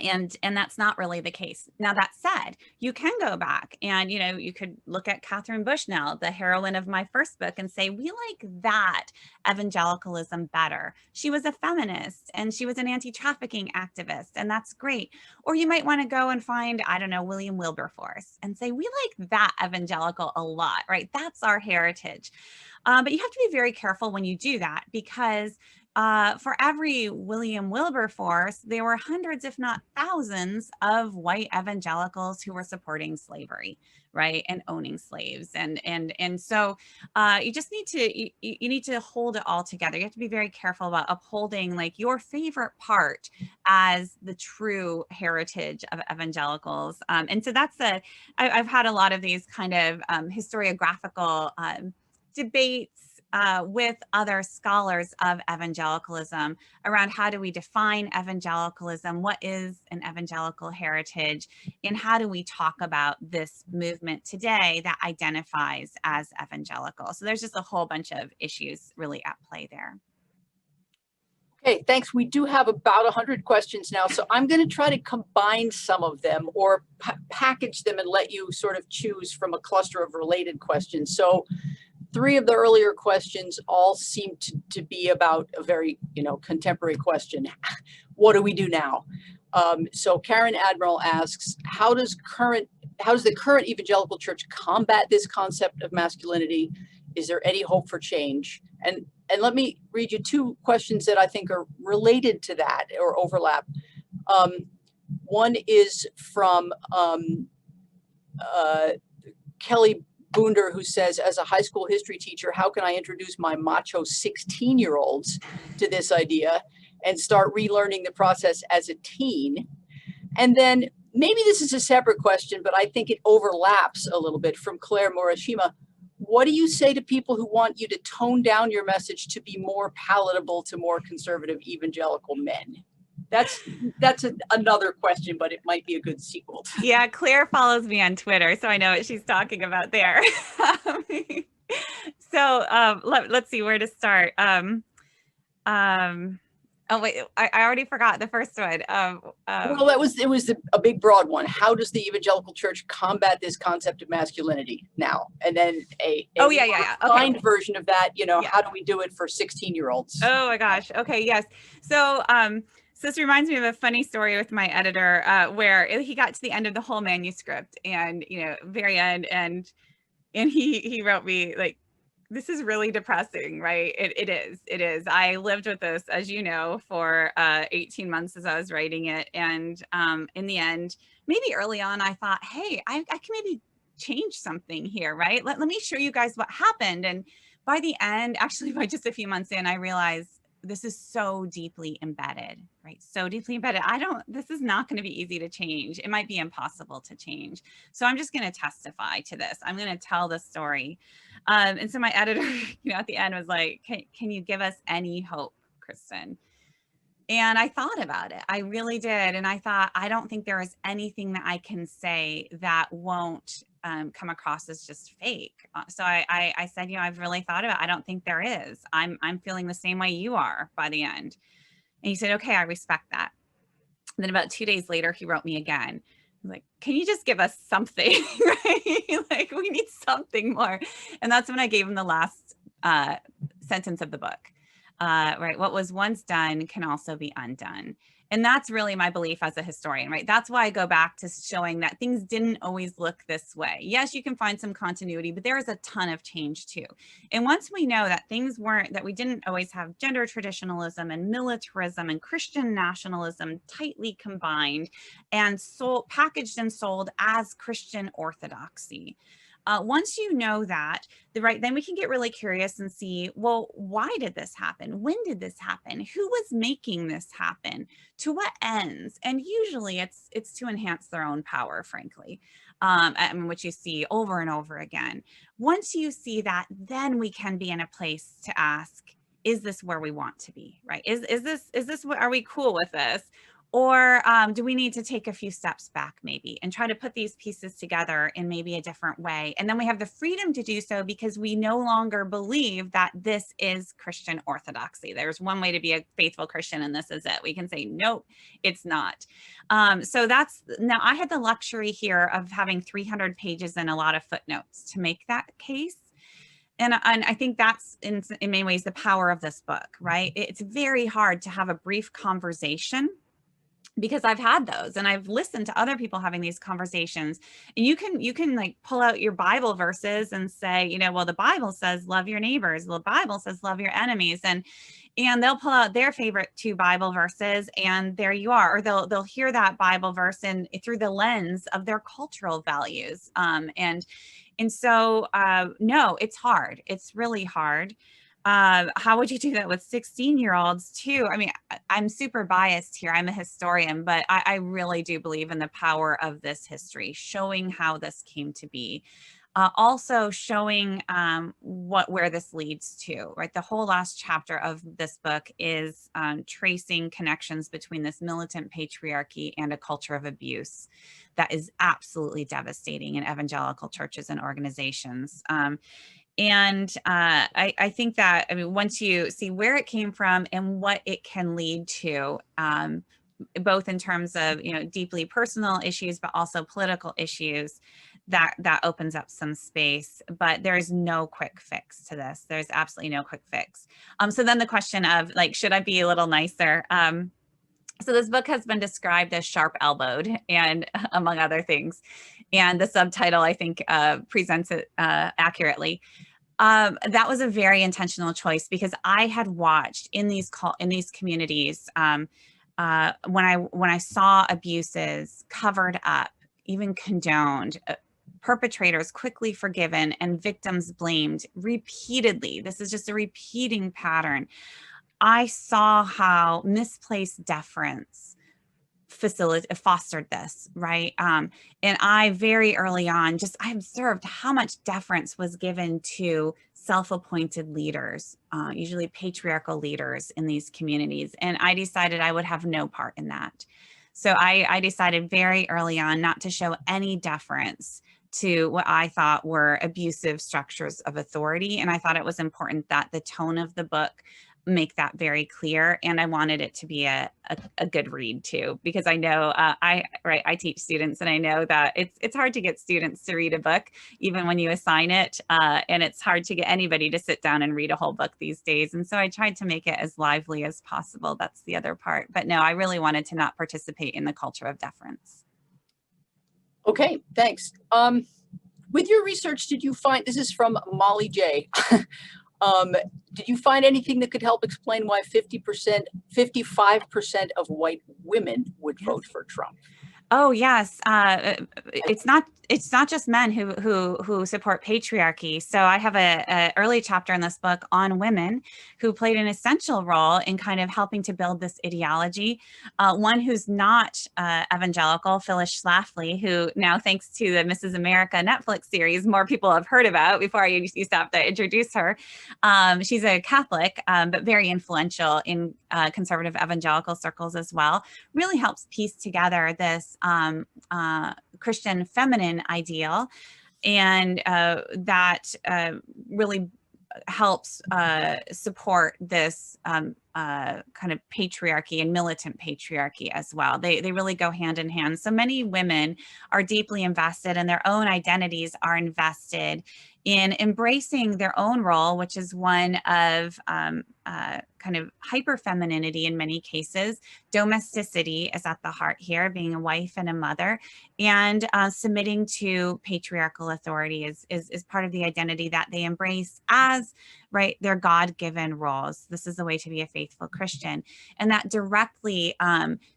And that's not really the case. Now, that said, you can go back and, you could look at Catherine Bushnell, the heroine of my first book, and say, we like that evangelicalism better. She was a feminist and she was an anti-trafficking activist, and that's great. Or you might want to go and find, I don't know, William Wilberforce and say, we like that evangelical a lot, right? That's our heritage. But you have to be very careful when you do that, because for every William Wilberforce, there were hundreds, if not thousands, of white evangelicals who were supporting slavery, right, and owning slaves, and so you just need to you need to hold it all together. You have to be very careful about upholding like your favorite part as the true heritage of evangelicals, and so that's I've had a lot of these kind of historiographical debates with other scholars of evangelicalism around how do we define evangelicalism, what is an evangelical heritage, and how do we talk about this movement today that identifies as evangelical. So there's just a whole bunch of issues really at play there. Okay, thanks. We do have about 100 questions now, so I'm going to try to combine some of them or package them and let you sort of choose from a cluster of related questions. So three of the earlier questions all seem to be about a very, contemporary question. What do we do now? So Karen Admiral asks, how does the current evangelical church combat this concept of masculinity? Is there any hope for change? And let me read you two questions that I think are related to that or overlap. One is from Kelly Boonder, who says, as a high school history teacher, how can I introduce my macho 16-year-olds to this idea and start relearning the process as a teen? And then maybe this is a separate question, but I think it overlaps a little bit, from Claire Morishima. What do you say to people who want you to tone down your message to be more palatable to more conservative evangelical men? That's another question, but it might be a good sequel. Yeah, Claire follows me on Twitter, so I know what she's talking about there. So let's see where to start. Oh wait, I already forgot the first one. Well, it was a big broad one. How does the evangelical church combat this concept of masculinity now? And then a refined version of that, how do we do it for 16-year-olds? Oh my gosh. Okay, yes. So so this reminds me of a funny story with my editor where he got to the end of the whole manuscript and, very end, and he wrote me like, this is really depressing, right? It is. I lived with this, as you know, for 18 months as I was writing it. And in the end, maybe early on, I thought, hey, I can maybe change something here, right? Let me show you guys what happened. And by the end, actually by just a few months in, I realized this is so deeply embedded, right? So deeply embedded. This is not going to be easy to change. It might be impossible to change. So I'm just going to testify to this. I'm going to tell the story. And so my editor, at the end was like, can you give us any hope, Kristin? And I thought about it. I really did. And I thought, I don't think there is anything that I can say that won't come across as just fake. So I said, I've really thought about it. I don't think there is. I'm feeling the same way you are by the end. And he said, okay, I respect that. And then about 2 days later, he wrote me again. Like, can you just give us something, right? Like, we need something more. And that's when I gave him the last sentence of the book, right? What was once done can also be undone. And that's really my belief as a historian, right? That's why I go back to showing that things didn't always look this way. Yes, you can find some continuity, but there is a ton of change too. And once we know that that we didn't always have gender traditionalism and militarism and Christian nationalism tightly combined and packaged and sold as Christian orthodoxy. Once you know that, then we can get really curious and see, well, why did this happen? When did this happen? Who was making this happen? To what ends? And usually it's to enhance their own power, frankly, which you see over and over again. Once you see that, then we can be in a place to ask, is this where we want to be, right? Is this what, are we cool with this? Or do we need to take a few steps back maybe and try to put these pieces together in maybe a different way? And then we have the freedom to do so because we no longer believe that this is Christian orthodoxy. There's one way to be a faithful Christian and this is it. We can say, nope, it's not. So now I had the luxury here of having 300 pages and a lot of footnotes to make that case. And I think that's in many ways the power of this book, right? It's very hard to have a brief conversation, because I've had those and I've listened to other people having these conversations, and you can like pull out your Bible verses and say, well, the Bible says love your neighbors. The Bible says love your enemies. And they'll pull out their favorite 2 Bible verses and there you are. Or they'll hear that Bible verse through the lens of their cultural values. And so, no, it's hard. It's really hard. How would you do that with 16-year-olds too? I mean, I'm super biased here. I'm a historian, but I really do believe in the power of this history, showing how this came to be. Also showing where this leads to, right? The whole last chapter of this book is tracing connections between this militant patriarchy and a culture of abuse that is absolutely devastating in evangelical churches and organizations. And I think that, once you see where it came from and what it can lead to, both in terms of, deeply personal issues, but also political issues, that opens up some space, but there's no quick fix to this. There's absolutely no quick fix. So then the question of like, should I be a little nicer? So this book has been described as sharp-elbowed and among other things. And the subtitle, I think, presents it accurately. That was a very intentional choice because I had watched in these communities when I saw abuses covered up, even condoned, perpetrators quickly forgiven, and victims blamed repeatedly. This is just a repeating pattern. I saw how misplaced deference fostered this, right? And I very early on, I observed how much deference was given to self-appointed leaders, usually patriarchal leaders in these communities. And I decided I would have no part in that. So I decided very early on not to show any deference to what I thought were abusive structures of authority. And I thought it was important that the tone of the book make that very clear. And I wanted it to be a good read too, because I know I teach students, and I know that it's hard to get students to read a book, even when you assign it. And it's hard to get anybody to sit down and read a whole book these days. And so I tried to make it as lively as possible. That's the other part. But no, I really wanted to not participate in the culture of deference. Okay, thanks. With your research, did you find, this is from Molly J. Did you find anything that could help explain why 55% of white women would vote for Trump? Oh yes, it's not just men who support patriarchy. So I have a early chapter in this book on women who played an essential role in kind of helping to build this ideology. One who's not evangelical, Phyllis Schlafly, who now, thanks to the Mrs. America Netflix series, more people have heard about. Before I used to have to introduce her. She's a Catholic, but very influential in conservative evangelical circles as well. Really helps piece together this Christian feminine ideal, and that really helps support this kind of patriarchy and militant patriarchy as well. They really go hand in hand. So many women are deeply invested, and their own identities are invested in embracing their own role, which is one of kind of hyper femininity in many cases. Domesticity is at the heart here, being a wife and a mother, and submitting to patriarchal authority is part of the identity that they embrace as their God-given roles. This is the way to be a faithful Christian, and that directly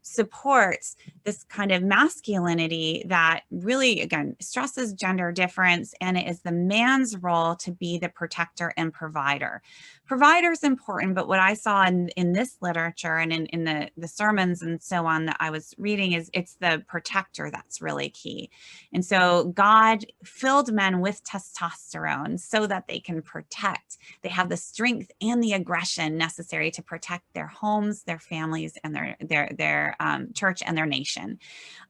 supports this kind of masculinity that really, again, stresses gender difference, and it is the man's role to be the protector and provider. Provider is important, but what I saw in this literature and in the sermons and so on that I was reading is it's the protector that's really key. And so God filled men with testosterone so that they can protect. They have the strength and the aggression necessary to protect their homes, their families, and their church and their nation.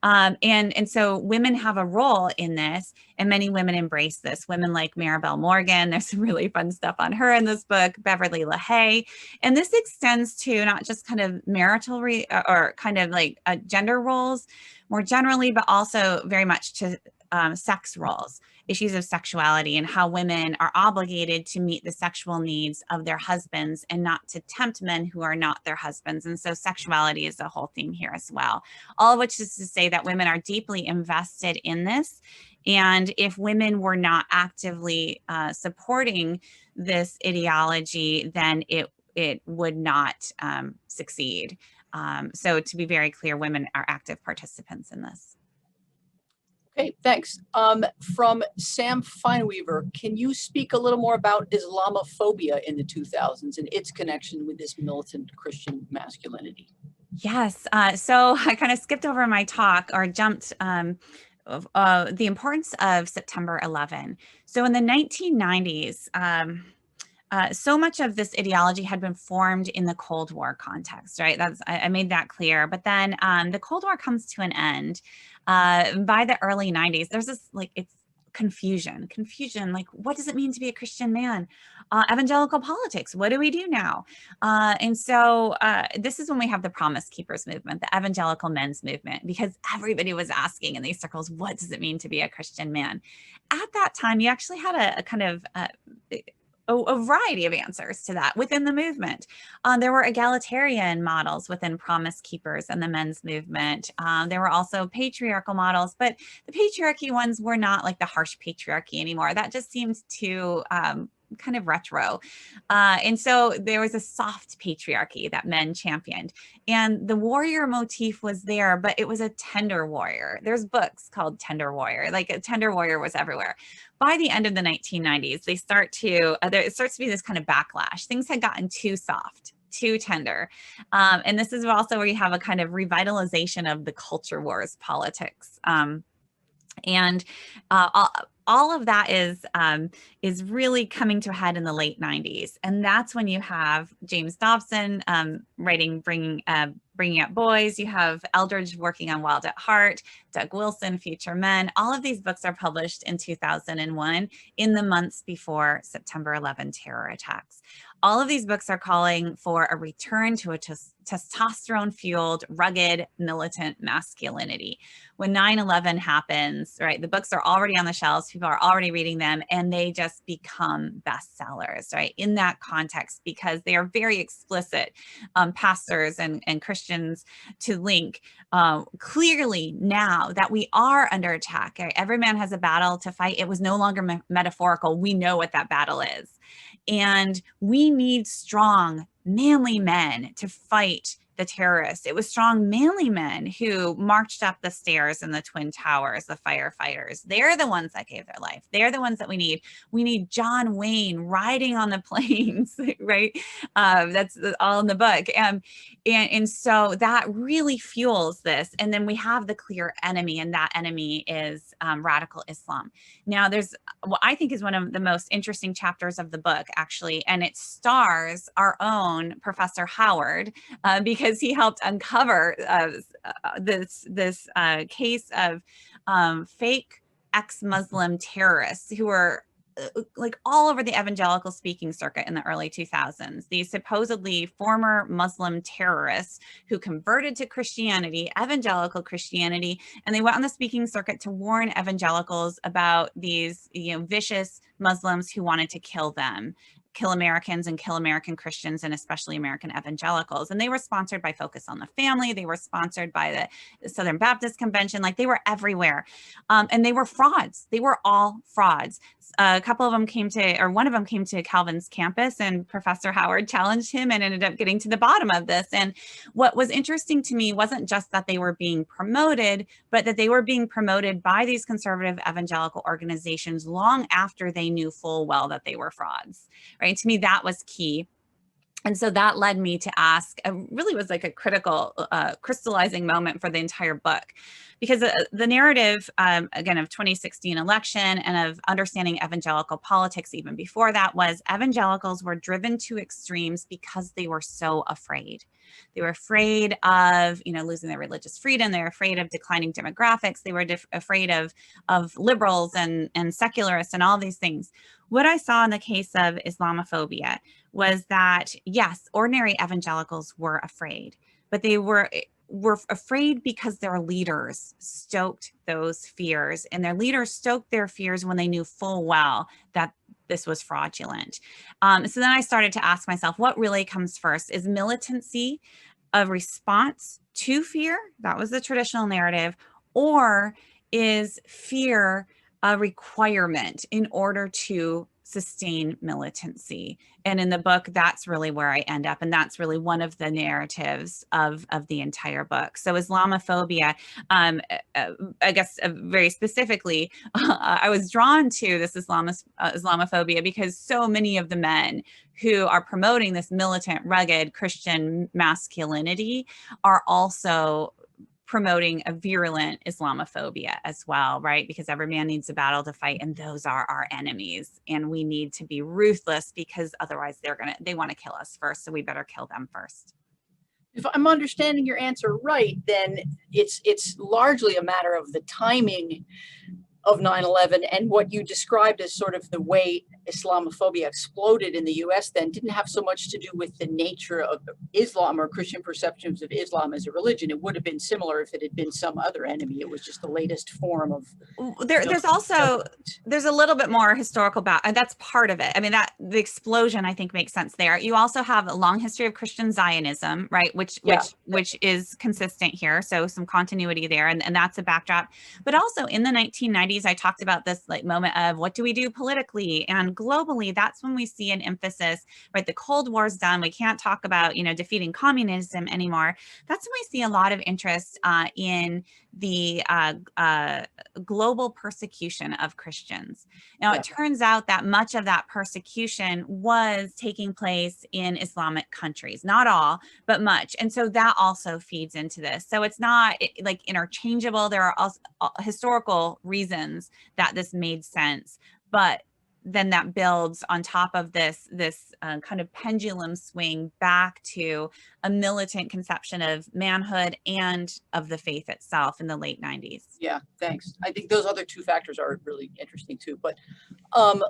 And so women have a role in this, and many women embrace this. Women like Maribel Morgan, there's some really fun stuff on her in this book, Beverly LaHaye. And this extends to not just kind of marital or kind of like gender roles more generally, but also very much to sex roles, issues of sexuality, and how women are obligated to meet the sexual needs of their husbands and not to tempt men who are not their husbands. And so sexuality is a whole theme here as well. All of which is to say that women are deeply invested in this. And if women were not actively supporting this ideology, then it would not succeed. So to be very clear, women are active participants in this. Okay, thanks. From Sam Fineweaver, can you speak a little more about Islamophobia in the 2000s and its connection with this militant Christian masculinity? Yes. So I kind of skipped over my talk or jumped the importance of September 11. So in the 1990s, so much of this ideology had been formed in the Cold War context, right? I made that clear. But then the Cold War comes to an end. By the early 90s, there's this it's confusion, like, what does it mean to be a Christian man? evangelical politics. What do we do now? And so this is when we have the Promise Keepers movement, the evangelical men's movement, because everybody was asking in these circles, what does it mean to be a Christian man? At that time, you actually had a kind of a variety of answers to that within the movement. There were egalitarian models within Promise Keepers and the men's movement. There were also patriarchal models, but the patriarchy ones were not like the harsh patriarchy anymore. That just seems too kind of retro. And so there was a soft patriarchy that men championed. And the warrior motif was there, but it was a tender warrior. There's books called Tender Warrior, like a tender warrior was everywhere. By the end of the 1990s, they start to, it starts to be this kind of backlash. Things had gotten too soft, too tender. And this is also where you have a kind of revitalization of the culture wars politics. All of that is really coming to a head in the late 90s. And that's when you have James Dobson writing Bringing Up Boys. You have Eldridge working on Wild at Heart, Doug Wilson, Future Men. All of these books are published in 2001 in the months before September 11 terror attacks. All of these books are calling for a return to a testosterone-fueled, rugged, militant masculinity. When 9/11 happens, right, the books are already on the shelves, people are already reading them, and they just become bestsellers, right, in that context, because they are very explicit, pastors and Christians to link clearly now that we are under attack. Right? Every man has a battle to fight. It was no longer metaphorical. We know what that battle is. And we need strong, manly men to fight the terrorists. It was strong, manly men who marched up the stairs in the Twin Towers, the firefighters. They're the ones that gave their life. They're the ones that we need. We need John Wayne riding on the planes, right? That's all in the book. And so that really fuels this. And then we have the clear enemy, and that enemy is radical Islam. Now, there's what I think is one of the most interesting chapters of the book, actually, and it stars our own Professor Howard, because he helped uncover this case of fake ex-Muslim terrorists who were like all over the evangelical speaking circuit in the early 2000s. These supposedly former Muslim terrorists who converted to Christianity, evangelical Christianity, and they went on the speaking circuit to warn evangelicals about these, vicious Muslims who wanted to kill them, kill Americans and kill American Christians, and especially American evangelicals. And they were sponsored by Focus on the Family. They were sponsored by the Southern Baptist Convention. Like, they were everywhere. And they were frauds. They were all frauds. A couple of them one of them came to Calvin's campus, and Professor Howard challenged him and ended up getting to the bottom of this. And what was interesting to me wasn't just that they were being promoted, but that they were being promoted by these conservative evangelical organizations long after they knew full well that they were frauds. Right? To me, that was key. And so that led me to ask, really was like a critical, crystallizing moment for the entire book, because the narrative, again, of 2016 election and of understanding evangelical politics even before that was evangelicals were driven to extremes because they were so afraid. They were afraid of, losing their religious freedom. They were afraid of declining demographics. They were afraid of liberals and secularists and all these things. What I saw in the case of Islamophobia was that, yes, ordinary evangelicals were afraid, but they were afraid because their leaders stoked those fears, and their leaders stoked their fears when they knew full well that this was fraudulent. So then I started to ask myself, what really comes first? Is militancy a response to fear? That was the traditional narrative. Or is fear a requirement in order to sustain militancy? And in the book, that's really where I end up. And that's really one of the narratives of the entire book. So Islamophobia, I guess very specifically, I was drawn to this Islamophobia because so many of the men who are promoting this militant, rugged Christian masculinity are also promoting a virulent Islamophobia as well, right? Because every man needs a battle to fight, and those are our enemies. And we need to be ruthless because otherwise they want to kill us first. So we better kill them first. If I'm understanding your answer right, then it's largely a matter of the timing of 9/11 and what you described as sort of the way Islamophobia exploded in the US then didn't have so much to do with the nature of Islam or Christian perceptions of Islam as a religion. It would have been similar if it had been some other enemy. It was just the latest form of. There's also, there's a little bit more historical and that's part of it. I mean, that the explosion, I think, makes sense there. You also have a long history of Christian Zionism, right? Which is consistent here. So some continuity there, and that's a backdrop. But also in the 1990s, I talked about this like moment of what do we do politically and globally. That's when we see an emphasis, right? The Cold War's done. We can't talk about, defeating communism anymore. That's when we see a lot of interest in the global persecution of Christians. Now, it turns out that much of that persecution was taking place in Islamic countries, not all, but much. And so that also feeds into this. So it's not like interchangeable. There are also historical reasons that this made sense, but then that builds on top of this kind of pendulum swing back to a militant conception of manhood and of the faith itself in the late 90s. Yeah, thanks. I think those other two factors are really interesting too. But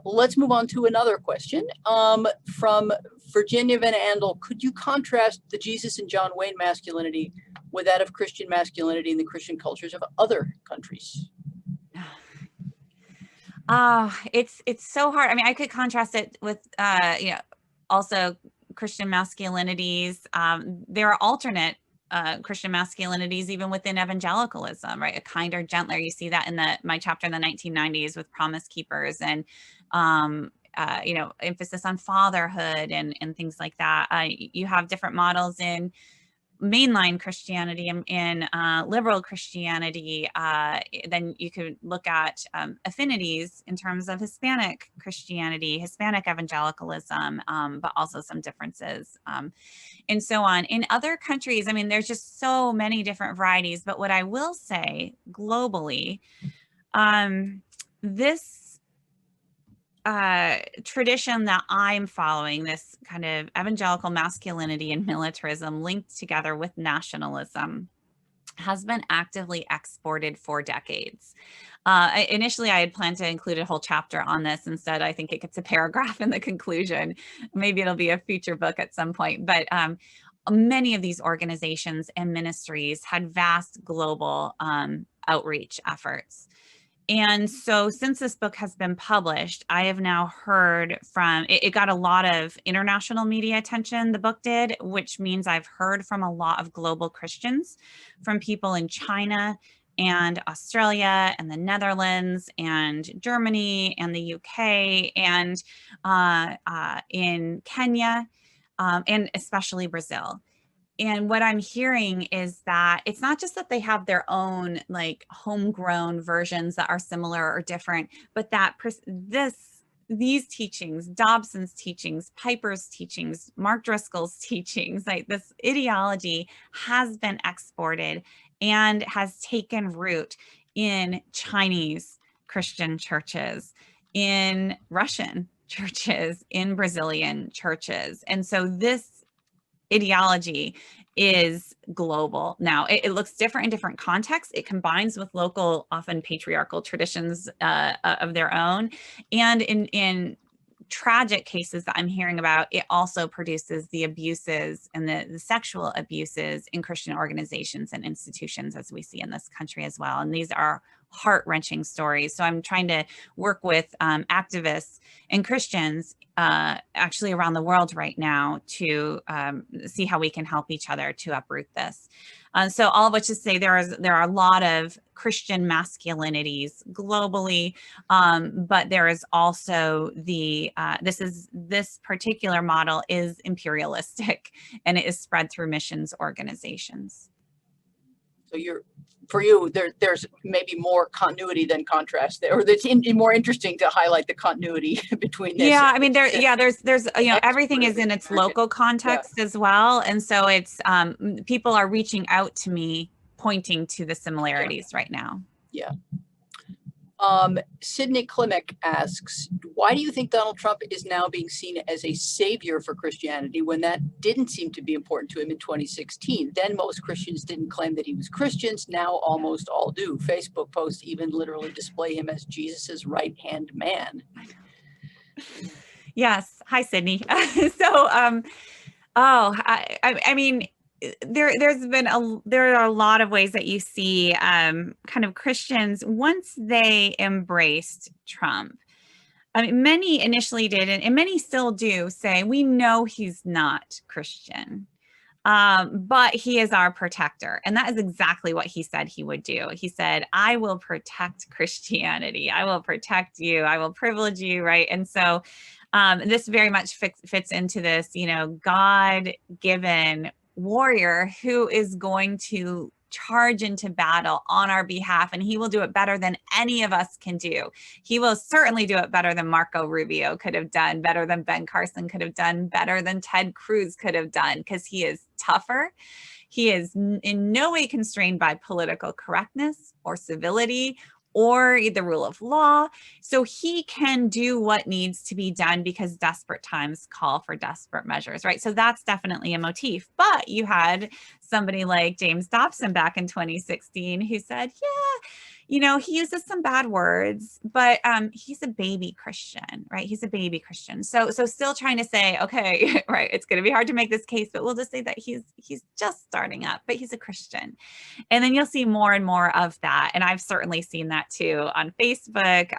let's move on to another question from Virginia Van Andel. Could you contrast the Jesus and John Wayne masculinity with that of Christian masculinity in the Christian cultures of other countries? It's so hard. I mean, I could contrast it with, also Christian masculinities. There are alternate Christian masculinities even within evangelicalism, right? A kinder, gentler. You see that in my chapter in the 1990s with Promise Keepers and, emphasis on fatherhood and things like that. You have different models in mainline Christianity and liberal Christianity. Then you could look at affinities in terms of Hispanic Christianity, Hispanic evangelicalism, but also some differences and so on. In other countries, I mean, there's just so many different varieties, but what I will say globally, this tradition that I'm following, this kind of evangelical masculinity and militarism linked together with nationalism, has been actively exported for decades. Initially, I had planned to include a whole chapter on this. Instead, I think it gets a paragraph in the conclusion. Maybe it'll be a future book at some point. But many of these organizations and ministries had vast global outreach efforts. And so since this book has been published, I have now heard from, it got a lot of international media attention, the book did, which means I've heard from a lot of global Christians, from people in China and Australia and the Netherlands and Germany and the UK and in Kenya and especially Brazil. And what I'm hearing is that it's not just that they have their own like homegrown versions that are similar or different, but that these teachings, Dobson's teachings, Piper's teachings, Mark Driscoll's teachings, like this ideology has been exported and has taken root in Chinese Christian churches, in Russian churches, in Brazilian churches. And so this ideology is global. Now, it looks different in different contexts. It combines with local, often patriarchal traditions of their own. And in tragic cases that I'm hearing about, it also produces the abuses and the sexual abuses in Christian organizations and institutions, as we see in this country as well. And these are heart-wrenching stories. So I'm trying to work with activists and Christians actually around the world right now to see how we can help each other to uproot this. So all of which to say there are a lot of Christian masculinities globally, but there is also this particular model is imperialistic and it is spread through missions organizations. So for you, there's maybe more continuity than contrast there, or it's more interesting to highlight the continuity between this. Yeah, I mean, there's everything is in its local context as well, and so it's people are reaching out to me, pointing to the similarities right now. Yeah. Sydney Klimek asks, why do you think Donald Trump is now being seen as a savior for Christianity when that didn't seem to be important to him in 2016? Then most Christians didn't claim that he was Christians. Now almost all do. Facebook posts even literally display him as Jesus's right-hand man. Yes. Hi, Sydney. So, I mean, there are a lot of ways that you see kind of Christians once they embraced Trump. I mean, many initially did, and many still do say, we know he's not Christian. But he is our protector. And that is exactly what he said he would do. He said, I will protect Christianity. I will protect you. I will privilege you, right? And so this very much fits into this, God-given warrior who is going to charge into battle on our behalf, and he will do it better than any of us can do. He will certainly do it better than Marco Rubio could have done, better than Ben Carson could have done, better than Ted Cruz could have done, because he is tougher. He is in no way constrained by political correctness or civility or the rule of law. So he can do what needs to be done because desperate times call for desperate measures, right? So that's definitely a motif. But you had somebody like James Dobson back in 2016 who said, yeah, he uses some bad words, but he's a baby Christian, right? He's a baby Christian. So still trying to say, okay, right, it's going to be hard to make this case, but we'll just say that he's just starting up, but he's a Christian. And then you'll see more and more of that. And I've certainly seen that too on Facebook,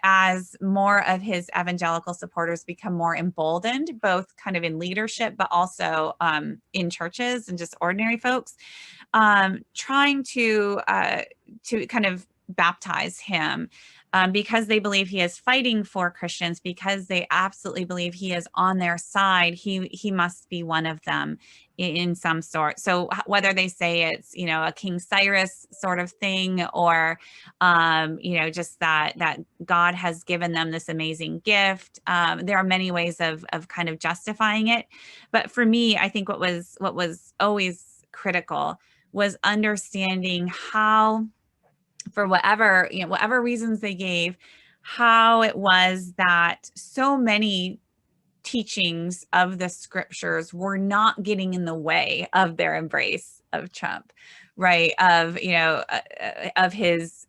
as more of his evangelical supporters become more emboldened, both kind of in leadership, but also in churches and just ordinary folks, trying to kind of baptize him because they believe he is fighting for Christians, because they absolutely believe he is on their side. He must be one of them in some sort. So whether they say it's, a King Cyrus sort of thing, or, just that God has given them this amazing gift. There are many ways of kind of justifying it. But for me, I think what was always critical was understanding how, for whatever reasons they gave, how it was that so many teachings of the scriptures were not getting in the way of their embrace of Trump, right? Of his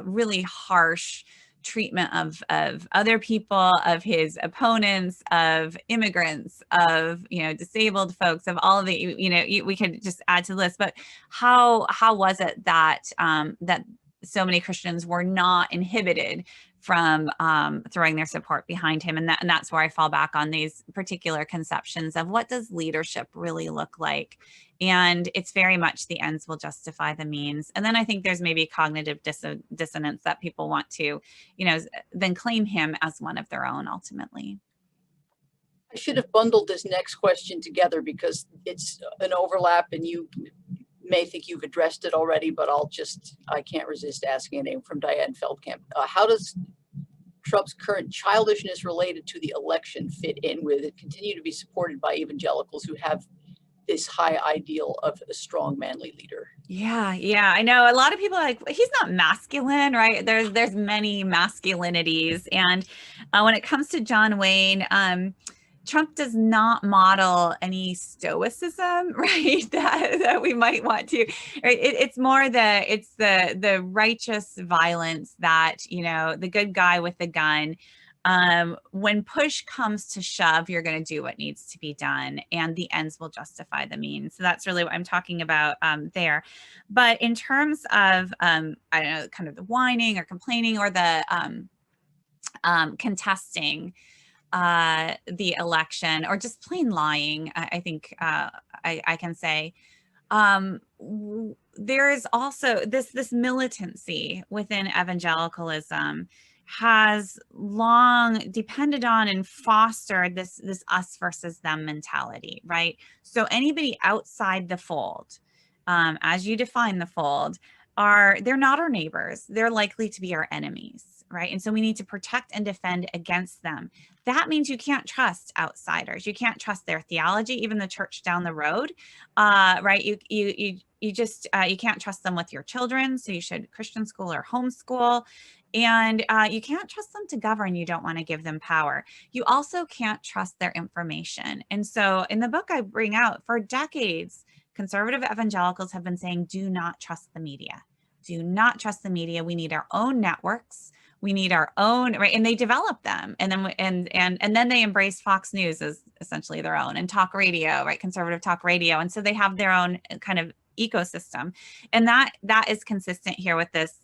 really harsh treatment of other people, of his opponents, of immigrants, of disabled folks, of all of the we could just add to the list. But how was it that that so many Christians were not inhibited from throwing their support behind him? And that's where I fall back on these particular conceptions of what does leadership really look like. And it's very much the ends will justify the means. And then I think there's maybe cognitive dissonance that people want to, then claim him as one of their own ultimately. I should have bundled this next question together because it's an overlap and you may think you've addressed it already, but I can't resist asking a name from Diane Feldkamp. How does Trump's current childishness related to the election fit in with it, continue to be supported by evangelicals who have this high ideal of a strong, manly leader? Yeah, I know. A lot of people are like, he's not masculine, right? There's many masculinities. And when it comes to John Wayne, Trump does not model any stoicism, right? That we might want to. Right? It's more the righteous violence that, the good guy with the gun. When push comes to shove, you're going to do what needs to be done, and the ends will justify the means. So that's really what I'm talking about there. But in terms of, I don't know, kind of the whining or complaining or the contesting the election, or just plain lying, I think I can say, there is also this militancy within evangelicalism has long depended on and fostered this us versus them mentality, right? So anybody outside the fold, as you define the fold, they're not our neighbors. They're likely to be our enemies, right? And so we need to protect and defend against them. That means you can't trust outsiders. You can't trust their theology, even the church down the road, right? You can't trust them with your children. So you should Christian school or homeschool. And you can't trust them to govern. You don't want to give them power. You also can't trust their information. And so in the book I bring out, for decades, conservative evangelicals have been saying, do not trust the media. Do not trust the media. We need our own networks. We need our own, right? And they develop them, and then and then they embrace Fox News as essentially their own, and talk radio, right? Conservative talk radio, and so they have their own kind of ecosystem, and that is consistent here with this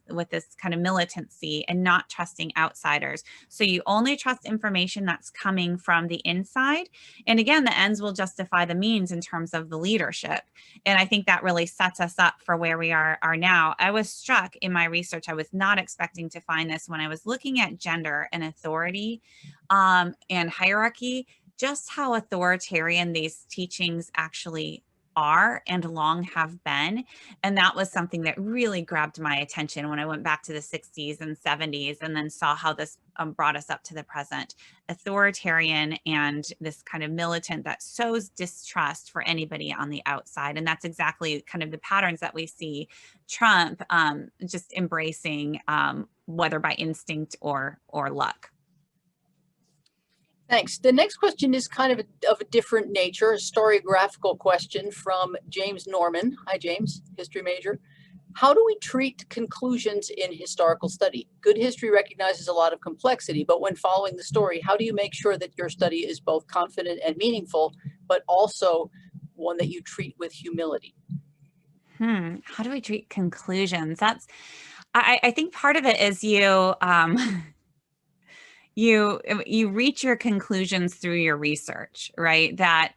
kind of militancy and not trusting outsiders. So you only trust information that's coming from the inside, and again, the ends will justify the means in terms of the leadership. And I think that really sets us up for where we are now. I was struck in my research, I was not expecting to find this, when I was looking at gender and authority and hierarchy, just how authoritarian these teachings actually are and long have been. And that was something that really grabbed my attention when I went back to the 60s and 70s and then saw how this brought us up to the present. Authoritarian and this kind of militant that sows distrust for anybody on the outside. And that's exactly kind of the patterns that we see Trump just embracing, whether by instinct or luck. Thanks. The next question is kind of a different nature, a historiographical question from James Norman. Hi, James, history major. How do we treat conclusions in historical study? Good history recognizes a lot of complexity, but when following the story, how do you make sure that your study is both confident and meaningful, but also one that you treat with humility? How do we treat conclusions? I think part of it is you reach your conclusions through your research, right? That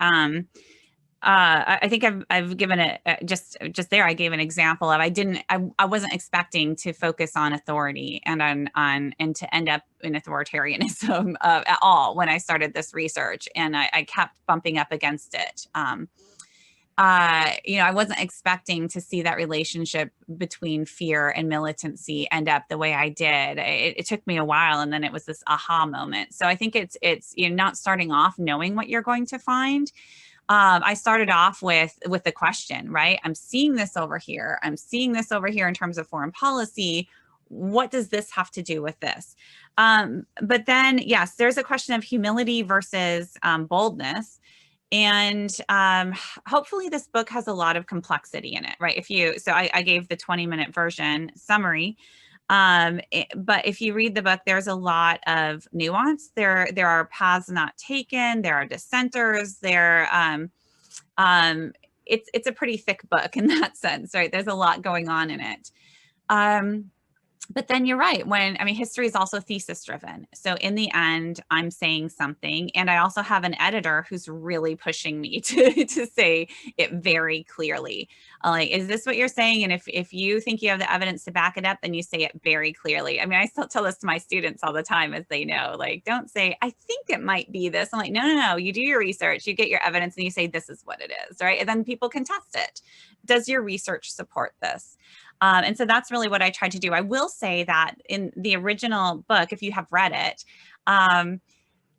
I think I've given it just there. I gave an example of I wasn't expecting to focus on authority and and to end up in authoritarianism at all when I started this research, and I kept bumping up against it. I wasn't expecting to see that relationship between fear and militancy end up the way I did. It took me a while, and then it was this aha moment. So I think it's not starting off knowing what you're going to find. I started off with the question, right? I'm seeing this over here. I'm seeing this over here in terms of foreign policy. What does this have to do with this? But then, yes, there's a question of humility versus boldness. And hopefully this book has a lot of complexity in it, right? So I gave the 20-minute version summary, but if you read the book, there's a lot of nuance. There are paths not taken. There are dissenters. It's a pretty thick book in that sense, right? There's a lot going on in it. But then you're right. History is also thesis driven. So in the end, I'm saying something, and I also have an editor who's really pushing me to say it very clearly. Like, is this what you're saying? And if you think you have the evidence to back it up, then you say it very clearly. I still tell this to my students all the time, as they know, like, don't say, I think it might be this. I'm like, no. You do your research, you get your evidence, and you say, this is what it is, right? And then people can test it. Does your research support this? And so that's really what I tried to do. I will say that in the original book, if you have read it,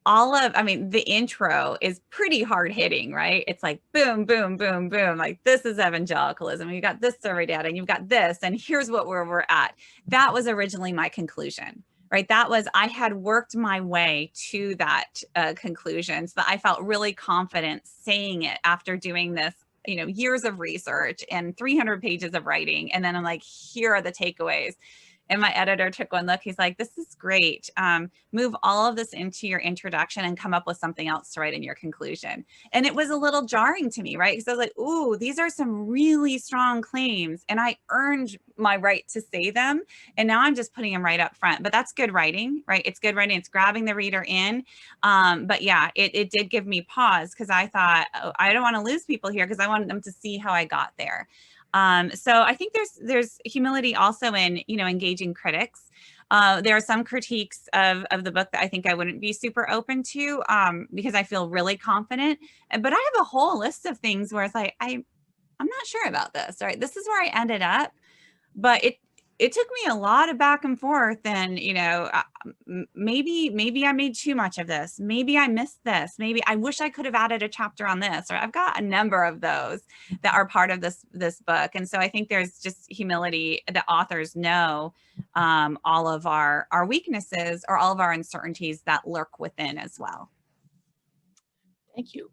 the intro is pretty hard hitting, right? It's like, boom, boom, boom, boom. Like, this is evangelicalism. You got this survey data, and you've got this, and here's where we're at. That was originally my conclusion, right? I had worked my way to that conclusion, so that I felt really confident saying it after doing this, years of research and 300 pages of writing. And then I'm like, here are the takeaways. And my editor took one look. He's like, this is great. Move all of this into your introduction and come up with something else to write in your conclusion. And it was a little jarring to me, right? Because I was like, ooh, these are some really strong claims, and I earned my right to say them. And now I'm just putting them right up front. But that's good writing, right? It's good writing. It's grabbing the reader in. But yeah, it did give me pause, because I thought, oh, I don't want to lose people here, because I wanted them to see how I got there. So I think there's humility also in, engaging critics. There are some critiques of the book that I think I wouldn't be super open to, because I feel really confident. But I have a whole list of things where it's like, I'm not sure about this, right? This is where I ended up, but it took me a lot of back and forth, and, maybe I made too much of this. Maybe I missed this. Maybe I wish I could have added a chapter on this, or I've got a number of those that are part of this book. And so I think there's just humility that authors know all of our weaknesses, or all of our uncertainties that lurk within as well. Thank you.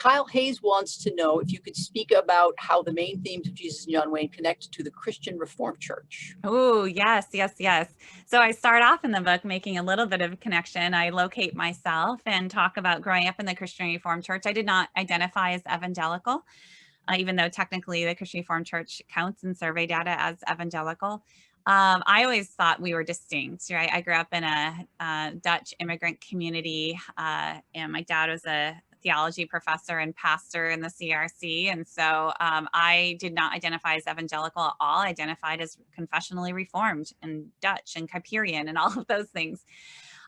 Kyle Hayes wants to know if you could speak about how the main themes of Jesus and John Wayne connect to the Christian Reformed Church. Oh, yes, yes, yes. So I start off in the book making a little bit of a connection. I locate myself and talk about growing up in the Christian Reformed Church. I did not identify as evangelical, even though technically the Christian Reformed Church counts in survey data as evangelical. I always thought we were distinct, right? I grew up in a Dutch immigrant community, and my dad was a theology professor and pastor in the CRC. And so I did not identify as evangelical at all. I identified as confessionally reformed and Dutch and Kuyperian and all of those things.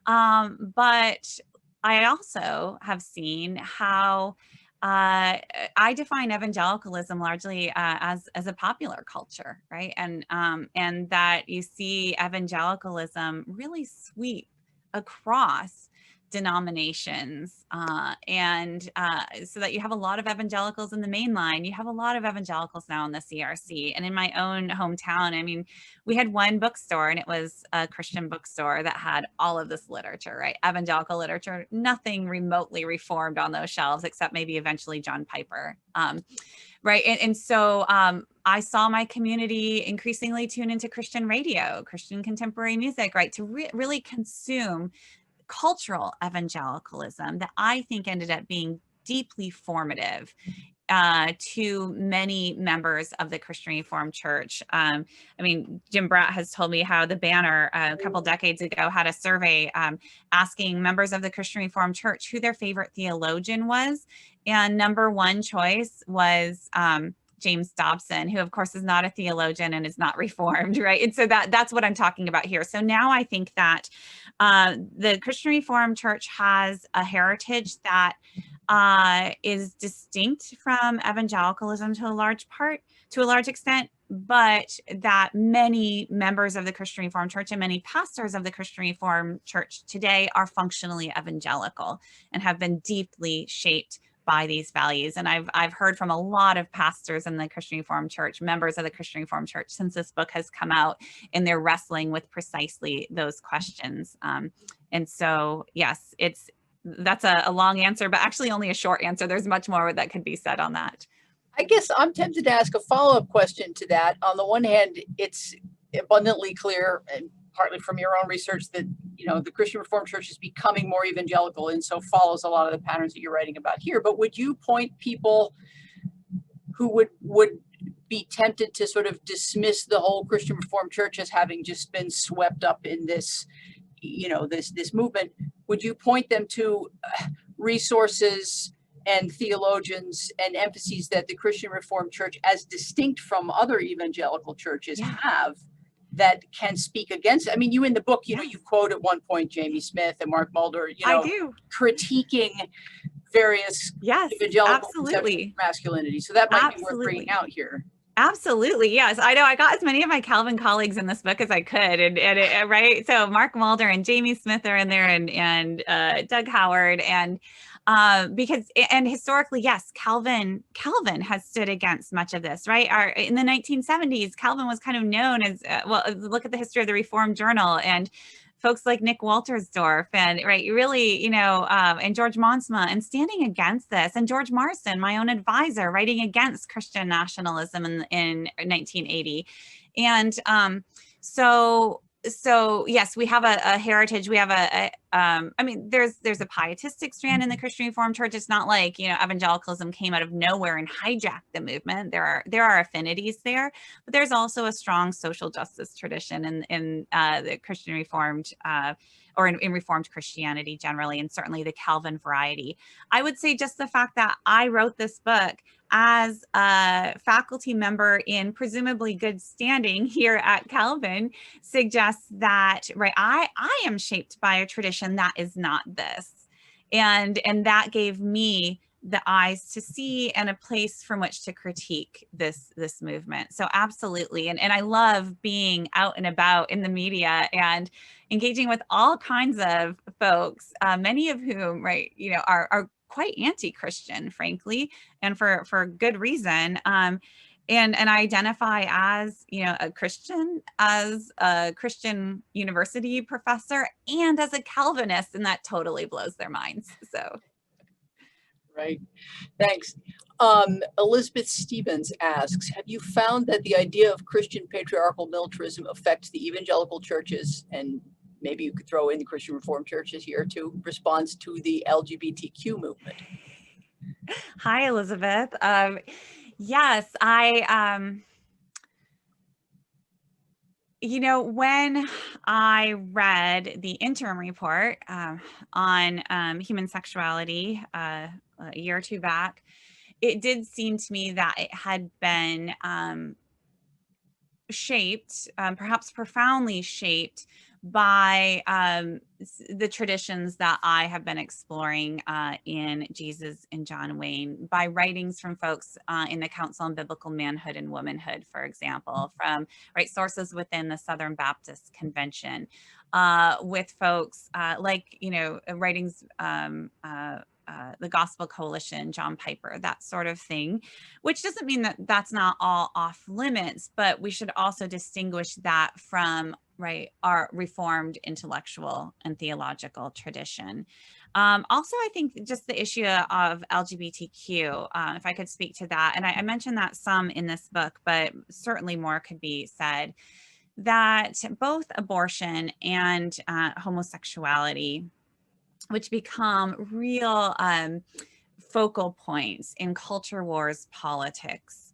But I also have seen how I define evangelicalism largely as a popular culture, right? And that you see evangelicalism really sweep across denominations, so that you have a lot of evangelicals in the main line. You have a lot of evangelicals now in the CRC. And in my own hometown, I mean, we had one bookstore, and it was a Christian bookstore that had all of this literature, right? Evangelical literature, nothing remotely reformed on those shelves, except maybe eventually John Piper. Right. And so I saw my community increasingly tune into Christian radio, Christian contemporary music, right? To really consume cultural evangelicalism that I think ended up being deeply formative to many members of the Christian Reformed Church. I mean, Jim Bratt has told me how the Banner a couple decades ago had a survey asking members of the Christian Reformed Church who their favorite theologian was. And number one choice was James Dobson, who of course is not a theologian and is not reformed, right? And so that's what I'm talking about here. So now I think that the Christian Reformed Church has a heritage that is distinct from evangelicalism to a large extent, but that many members of the Christian Reformed Church and many pastors of the Christian Reformed Church today are functionally evangelical and have been deeply shaped by these values. And I've heard from a lot of pastors in the Christian Reformed Church, members of the Christian Reformed Church, since this book has come out, and they're wrestling with precisely those questions. And so, yes, that's a long answer, but actually only a short answer. There's much more that could be said on that. I guess I'm tempted to ask a follow-up question to that. On the one hand, it's abundantly clear, and partly from your own research, that the Christian Reformed Church is becoming more evangelical, and so follows a lot of the patterns that you're writing about here. But would you point people who would be tempted to sort of dismiss the whole Christian Reformed Church as having just been swept up in this, this movement? Would you point them to resources and theologians and emphases that the Christian Reformed Church, as distinct from other evangelical churches, have, that can speak against it? I mean, you in the book, you quote at one point Jamie Smith and Mark Mulder, I do, critiquing various evangelical conceptions of masculinity. So that might be worth bringing out here. Absolutely. Yes. I know I got as many of my Calvin colleagues in this book as I could. And right. So Mark Mulder and Jamie Smith are in there, and Doug Howard, and historically, yes, Calvin has stood against much of this, right? In the 1970s, Calvin was kind of known as, look at the history of the Reformed Journal, and folks like Nick Waltersdorf, and really, and George Monsma, and standing against this, and George Marsden, my own advisor, writing against Christian nationalism in 1980. And so yes, we have a heritage. We have there's a pietistic strand in the Christian Reformed Church. It's not like, evangelicalism came out of nowhere and hijacked the movement. There are affinities there, but there's also a strong social justice tradition in the Christian Reformed, or in Reformed Christianity generally, and certainly the Calvin variety. I would say just the fact that I wrote this book as a faculty member in presumably good standing here at Calvin suggests that, I am shaped by a tradition that is not this. And that gave me the eyes to see and a place from which to critique this movement. So absolutely. And I love being out and about in the media and engaging with all kinds of folks, many of whom, are quite anti-Christian, frankly, and for good reason. And I identify as, a Christian, as a Christian university professor, and as a Calvinist, and that totally blows their minds. So. Right. Thanks. Elizabeth Stevens asks, have you found that the idea of Christian patriarchal militarism affects the evangelical churches, and maybe you could throw in the Christian Reformed churches here too, response to the LGBTQ movement? Hi, Elizabeth. Yes, you know, when I read the interim report on human sexuality a year or two back, it did seem to me that it had been shaped, perhaps profoundly shaped by the traditions that I have been exploring in Jesus and John Wayne, by writings from folks in the Council on Biblical Manhood and Womanhood, for example, from sources within the Southern Baptist Convention, with folks like, you know, writings, the Gospel Coalition, John Piper, that sort of thing, which doesn't mean that that's not all off limits, but we should also distinguish that from our Reformed intellectual and theological tradition. Also, I think just the issue of LGBTQ, if I could speak to that, and I mentioned that some in this book, but certainly more could be said, that both abortion and homosexuality, which become real focal points in culture wars politics,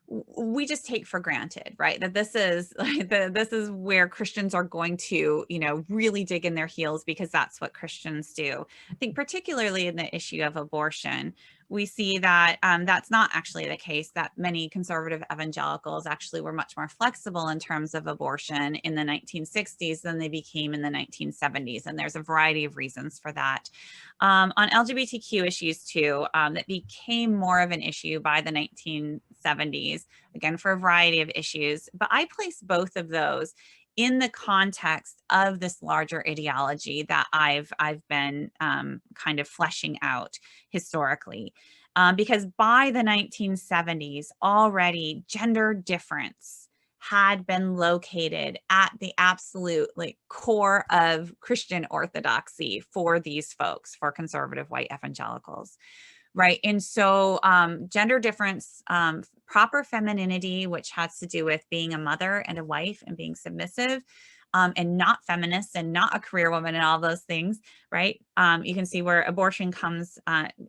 we just take for granted, right? That this is this is where Christians are going to, you know, really dig in their heels, because that's what Christians do. I think particularly in the issue of abortion, we see that that's not actually the case, that many conservative evangelicals actually were much more flexible in terms of abortion in the 1960s than they became in the 1970s. And there's a variety of reasons for that. On LGBTQ issues too, that became more of an issue by the 1970s, again, for a variety of issues. But I place both of those in the context of this larger ideology that I've been kind of fleshing out historically. Because by the 1970s, already gender difference had been located at the absolute core of Christian orthodoxy for these folks, for conservative white evangelicals. Right. And so gender difference, proper femininity, which has to do with being a mother and a wife and being submissive, and not feminist and not a career woman and all those things. Right. You can see where abortion comes,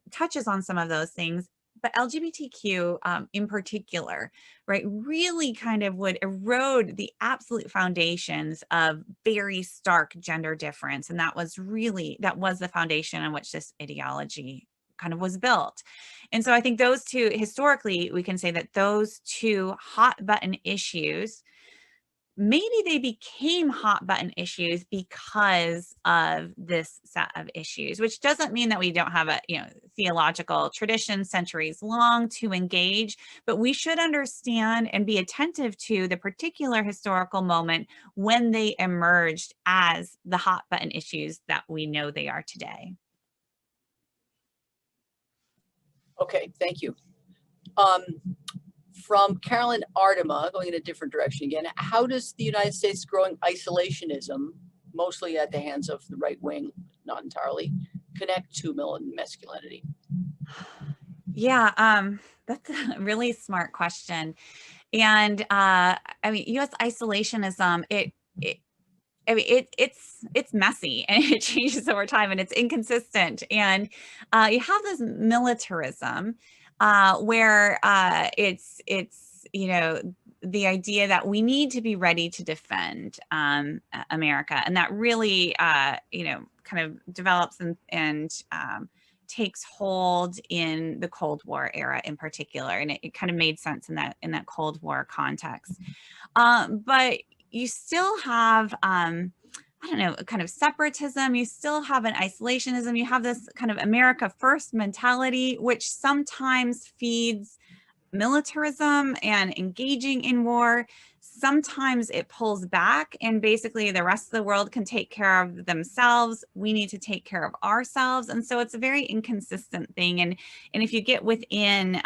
touches on some of those things. But LGBTQ in particular, right, really kind of would erode the absolute foundations of very stark gender difference. And that was the foundation on which this ideology kind of was built. And so I think those two, historically, we can say that those two hot button issues, maybe they became hot button issues because of this set of issues, which doesn't mean that we don't have a, you know, theological tradition centuries long to engage, but we should understand and be attentive to the particular historical moment when they emerged as the hot button issues that we know they are today. Okay, thank you. From Carolyn Ardema, going in a different direction again, how does the United States growing isolationism, mostly at the hands of the right wing, not entirely, connect to militant masculinity? Yeah, that's a really smart question. And I mean, U.S. isolationism, it's messy and it changes over time and it's inconsistent. And you have this militarism where it's, you know, the idea that we need to be ready to defend America. And that really, you know, kind of develops and takes hold in the Cold War era in particular. And it kind of made sense in that Cold War context. But you still have, I don't know, kind of separatism. You still have an isolationism. You have this kind of America first mentality, which sometimes feeds militarism and engaging in war. Sometimes it pulls back and basically the rest of the world can take care of themselves. We need to take care of ourselves. And so it's a very inconsistent thing. And if you get within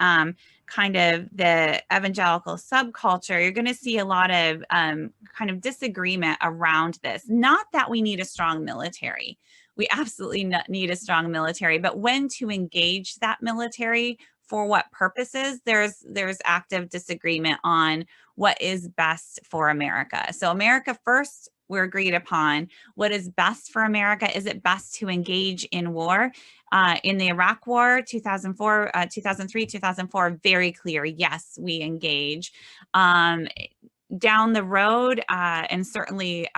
kind of the evangelical subculture, you're going to see a lot of kind of disagreement around this. Not that we need a strong military. we absolutely need a strong military, but when to engage that military, for what purposes, there's active disagreement on what is best for America. So America first, we're agreed upon. What is best for America? Is it best to engage in war? In the Iraq War, 2004, 2003, 2004, very clear, yes, we engage. Down the road, and certainly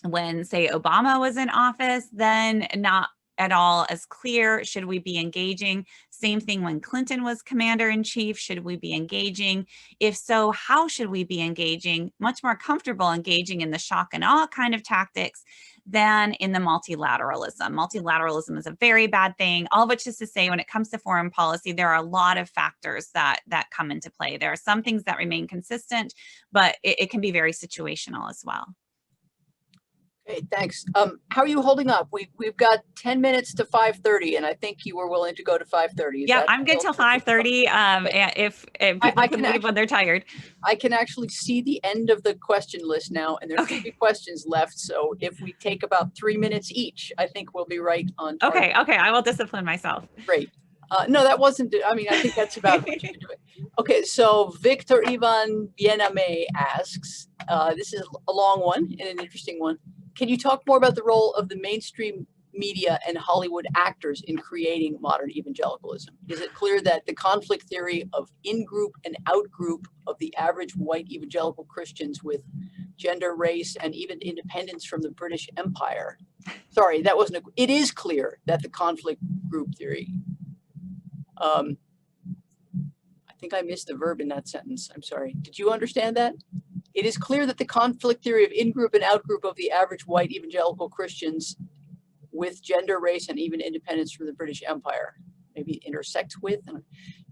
when, say, Obama was in office, then not at all as clear. Should we be engaging? Same thing when Clinton was commander in chief. Should we be engaging? If so, how should we be engaging? Much more comfortable engaging in the shock and awe kind of tactics than in the multilateralism. Multilateralism is a very bad thing. All of which is to say, when it comes to foreign policy, there are a lot of factors that come into play. There are some things that remain consistent, but it can be very situational as well. Okay, thanks. How are you holding up? We've got 10 minutes to 5:30, and I think you were willing to go to 5:30. Yeah, I'm good till 5:30. If people can leave when they're tired. I can actually see the end of the question list now, and there's 3 questions left. So if we take about 3 minutes each, I think we'll be right on target. Okay, I will discipline myself. Great. No, that wasn't, I mean, I think that's about what you can do it. Okay, so Victor Ivan Biename asks, this is a long one and an interesting one. Can you talk more about the role of the mainstream media and Hollywood actors in creating modern evangelicalism? Is it clear that the conflict theory of in-group and out-group of the average white evangelical Christians with gender, race, and even independence from the British Empire? Sorry, that wasn't it is clear that the conflict group theory. I think I missed the verb in that sentence. I'm sorry. Did you understand that? It is clear that the conflict theory of in-group and out-group of the average white evangelical Christians with gender, race, and even independence from the British Empire, maybe intersect with.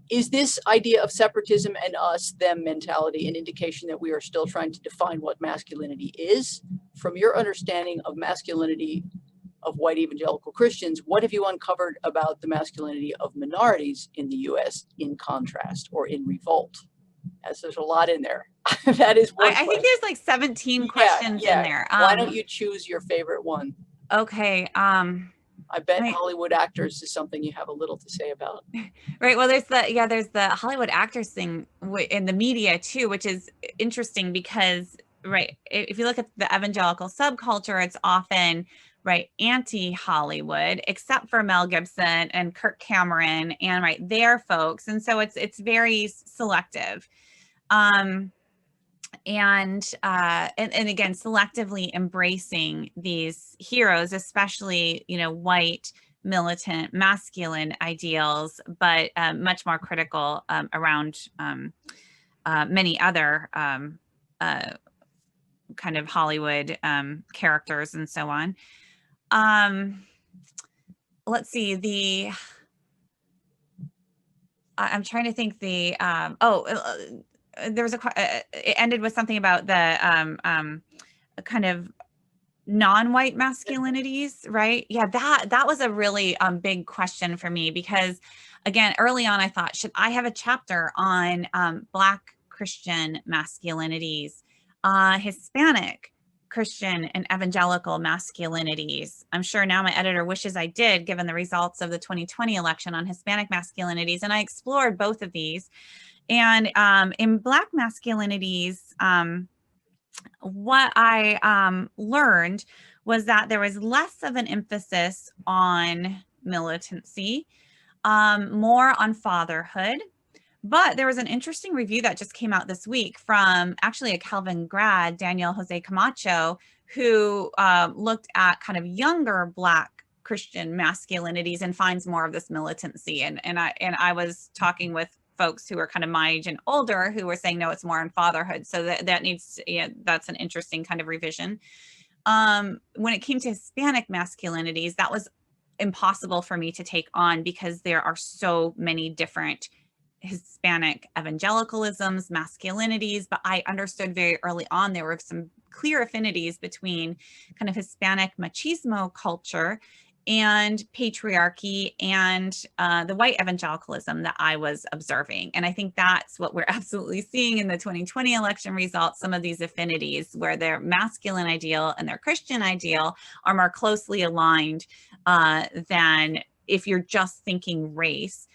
Is this idea of separatism and us, them mentality an indication that we are still trying to define what masculinity is? From your understanding of masculinity of white evangelical Christians, what have you uncovered about the masculinity of minorities in the US in contrast or in revolt? As there's a lot in there. That is one I think there's like 17 questions in there. Why don't you choose your favorite one? Okay. I bet Hollywood actors is something you have a little to say about. Right. Well, there's the Hollywood actors thing in the media too, which is interesting because, right, if you look at the evangelical subculture, it's often anti-Hollywood, except for Mel Gibson and Kirk Cameron and their folks. And so it's very selective. And again, selectively embracing these heroes, especially, white, militant, masculine ideals, but much more critical around many other kind of Hollywood characters and so on. Let's see, I'm trying to think there was it ended with something about the kind of non-white masculinities, right? Yeah, that was a really big question for me because, again, early on I thought, should I have a chapter on Black Christian masculinities, Hispanic Christian and evangelical masculinities? I'm sure now my editor wishes I did, given the results of the 2020 election on Hispanic masculinities. And I explored both of these. And in Black masculinities, what I learned was that there was less of an emphasis on militancy, more on fatherhood. But there was an interesting review that just came out this week from actually a Calvin grad, Daniel Jose Camacho, who looked at kind of younger Black Christian masculinities and finds more of this militancy. And I was talking with folks who are kind of my age and older who were saying, no, it's more on fatherhood. So that needs, that's an interesting kind of revision. When it came to Hispanic masculinities, that was impossible for me to take on because there are so many different Hispanic evangelicalisms, masculinities, but I understood very early on there were some clear affinities between kind of Hispanic machismo culture and patriarchy and the white evangelicalism that I was observing. And I think that's what we're absolutely seeing in the 2020 election results, some of these affinities where their masculine ideal and their Christian ideal are more closely aligned than if you're just thinking race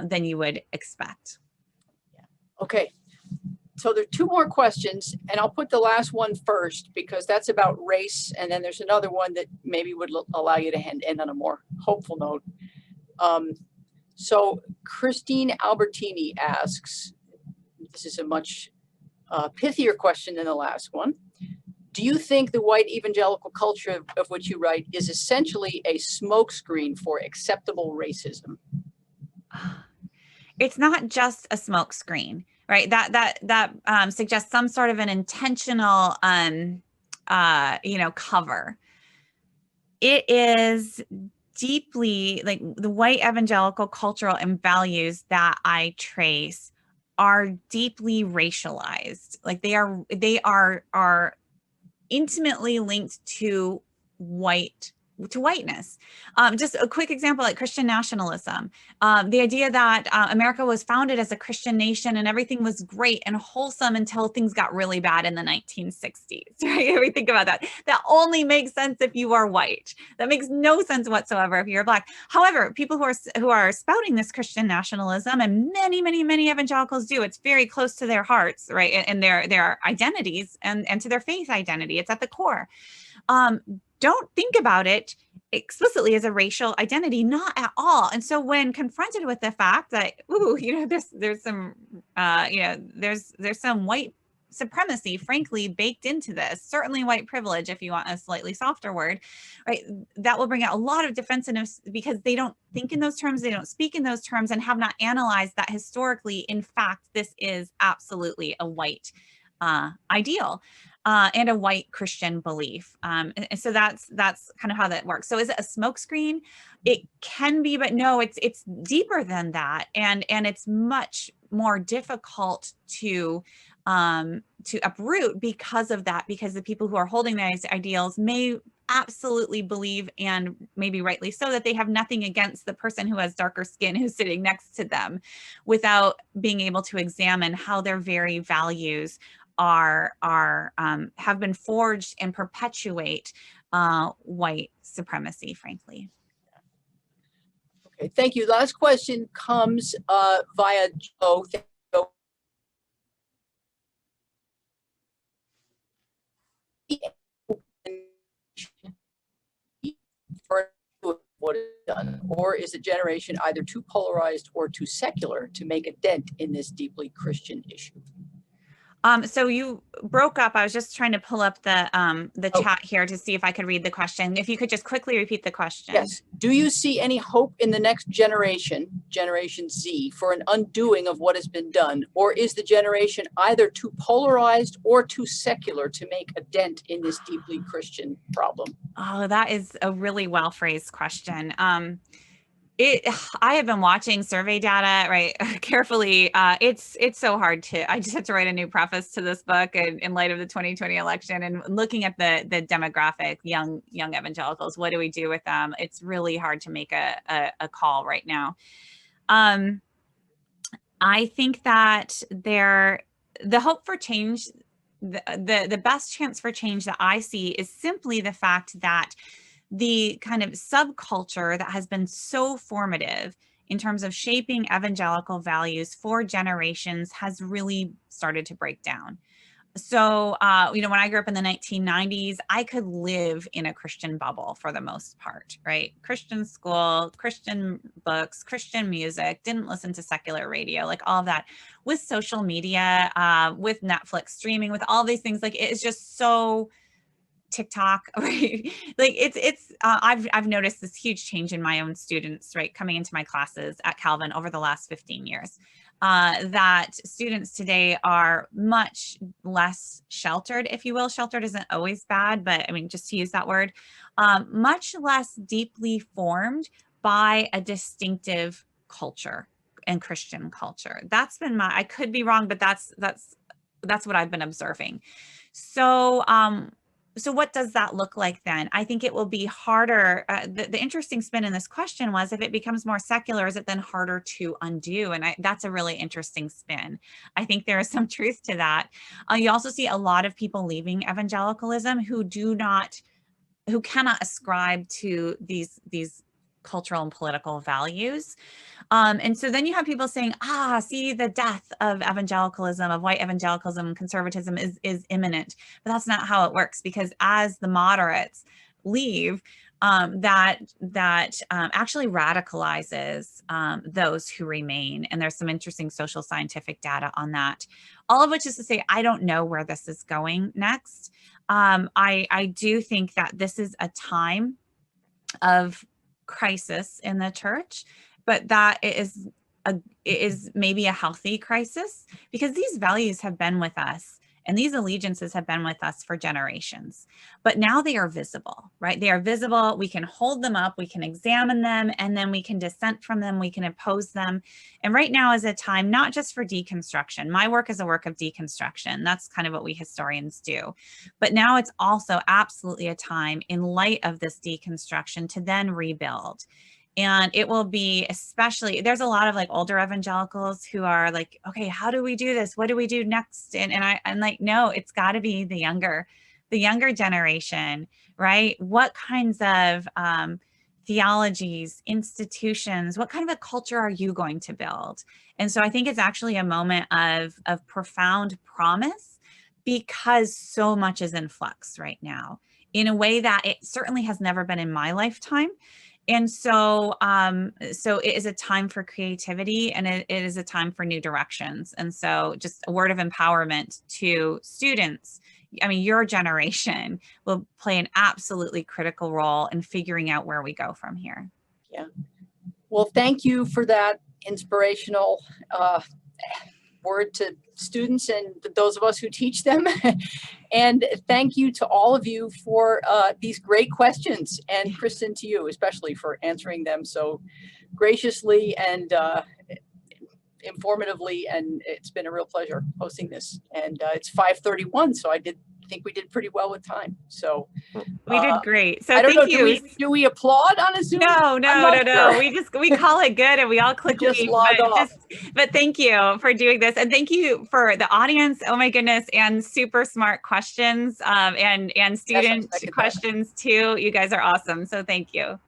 than you would expect. Okay. So there are two more questions, and I'll put the last one first because that's about race, and then there's another one that maybe would allow you to end on a more hopeful note. So Christine Albertini asks, this is a much pithier question than the last one. Do you think the white evangelical culture of which you write is essentially a smokescreen for acceptable racism? It's not just a smokescreen. Right, that suggests some sort of an intentional, cover. It is deeply, like, the white evangelical cultural and values that I trace are deeply racialized. Like they are intimately linked to whiteness. Just a quick example, like Christian nationalism, the idea that America was founded as a Christian nation and everything was great and wholesome until things got really bad in the 1960s, right? If we think about that, that only makes sense if you are white. That makes no sense whatsoever if you're Black. However, people who are spouting this Christian nationalism, and many evangelicals do, it's very close to their hearts, right? And their identities and to their faith identity. It's at the core. Don't think about it explicitly as a racial identity, not at all. And so when confronted with the fact that, there's some white supremacy, frankly, baked into this, certainly white privilege, if you want a slightly softer word, right? That will bring out a lot of defensiveness because they don't think in those terms, they don't speak in those terms, and have not analyzed that historically, in fact, this is absolutely a white ideal. And a white Christian belief. And so that's kind of how that works. So is it a smokescreen? It can be, but no, it's deeper than that. And it's much more difficult to uproot because of that, because the people who are holding these ideals may absolutely believe, and maybe rightly so, that they have nothing against the person who has darker skin who's sitting next to them, without being able to examine how their very values have been forged and perpetuate white supremacy, frankly. Okay, thank you. Last question comes via Joe. What is done, or is the generation either too polarized or too secular to make a dent in this deeply Christian issue? So you broke up. I was just trying to pull up the chat here to see if I could read the question. If you could just quickly repeat the question. Yes. Do you see any hope in the next generation, Generation Z, for an undoing of what has been done? Or is the generation either too polarized or too secular to make a dent in this deeply Christian problem? Oh, that is a really well-phrased question. I have been watching survey data, right, carefully. It's so hard I just had to write a new preface to this book in light of the 2020 election, and looking at the demographic, young evangelicals, what do we do with them? It's really hard to make a call right now. I think that the hope for change, the best chance for change that I see is simply the fact that the kind of subculture that has been so formative in terms of shaping evangelical values for generations has really started to break down. So, when I grew up in the 1990s, I could live in a Christian bubble for the most part, right? Christian school, Christian books, Christian music, didn't listen to secular radio, like all of that. With social media, with Netflix streaming, with all these things, like it's just so TikTok, right? Like I've noticed this huge change in my own students, right, coming into my classes at Calvin over the last 15 years, that students today are much less sheltered, if you will. Sheltered isn't always bad, but I mean, just to use that word, much less deeply formed by a distinctive culture and Christian culture. That's been I could be wrong, but that's what I've been observing. So, what does that look like then? I think it will be harder. The interesting spin in this question was, if it becomes more secular, is it then harder to undo? And that's a really interesting spin. I think there is some truth to that. You also see a lot of people leaving evangelicalism who cannot ascribe to these cultural and political values. And so then you have people saying, see, the death of evangelicalism, of white evangelicalism, conservatism is imminent. But that's not how it works, because as the moderates leave, that actually radicalizes those who remain. And there's some interesting social scientific data on that. All of which is to say, I don't know where this is going next. I do think that this is a time of crisis in the church, but that it is maybe a healthy crisis, because these values have been with us and these allegiances have been with us for generations, but now they are visible, right? They are visible. We can hold them up, we can examine them, and then we can dissent from them, we can oppose them. And right now is a time not just for deconstruction. My work is a work of deconstruction. That's kind of what we historians do. But now it's also absolutely a time, in light of this deconstruction, to then rebuild. And it will be, especially, there's a lot of like older evangelicals who are like, okay, how do we do this? What do we do next? And I'm like, no, it's got to be the younger generation, right? What kinds of theologies, institutions, what kind of a culture are you going to build? And so I think it's actually a moment of profound promise, because so much is in flux right now in a way that it certainly has never been in my lifetime. And so, so it is a time for creativity, and it is a time for new directions. And so just a word of empowerment to students. I mean, your generation will play an absolutely critical role in figuring out where we go from here. Yeah. Well, thank you for that inspirational word to students and those of us who teach them. And thank you to all of you for these great questions, and Kristin, to you especially, for answering them so graciously and informatively. And it's been a real pleasure hosting this. And it's 5:31, so I think we did pretty well with time. So we did great. So I don't thank know, you. do we applaud on a Zoom? No. Sure. We call it good and we all click leave. But thank you for doing this, and thank you for the audience. Oh my goodness, and super smart questions, and student questions too. You guys are awesome. So thank you.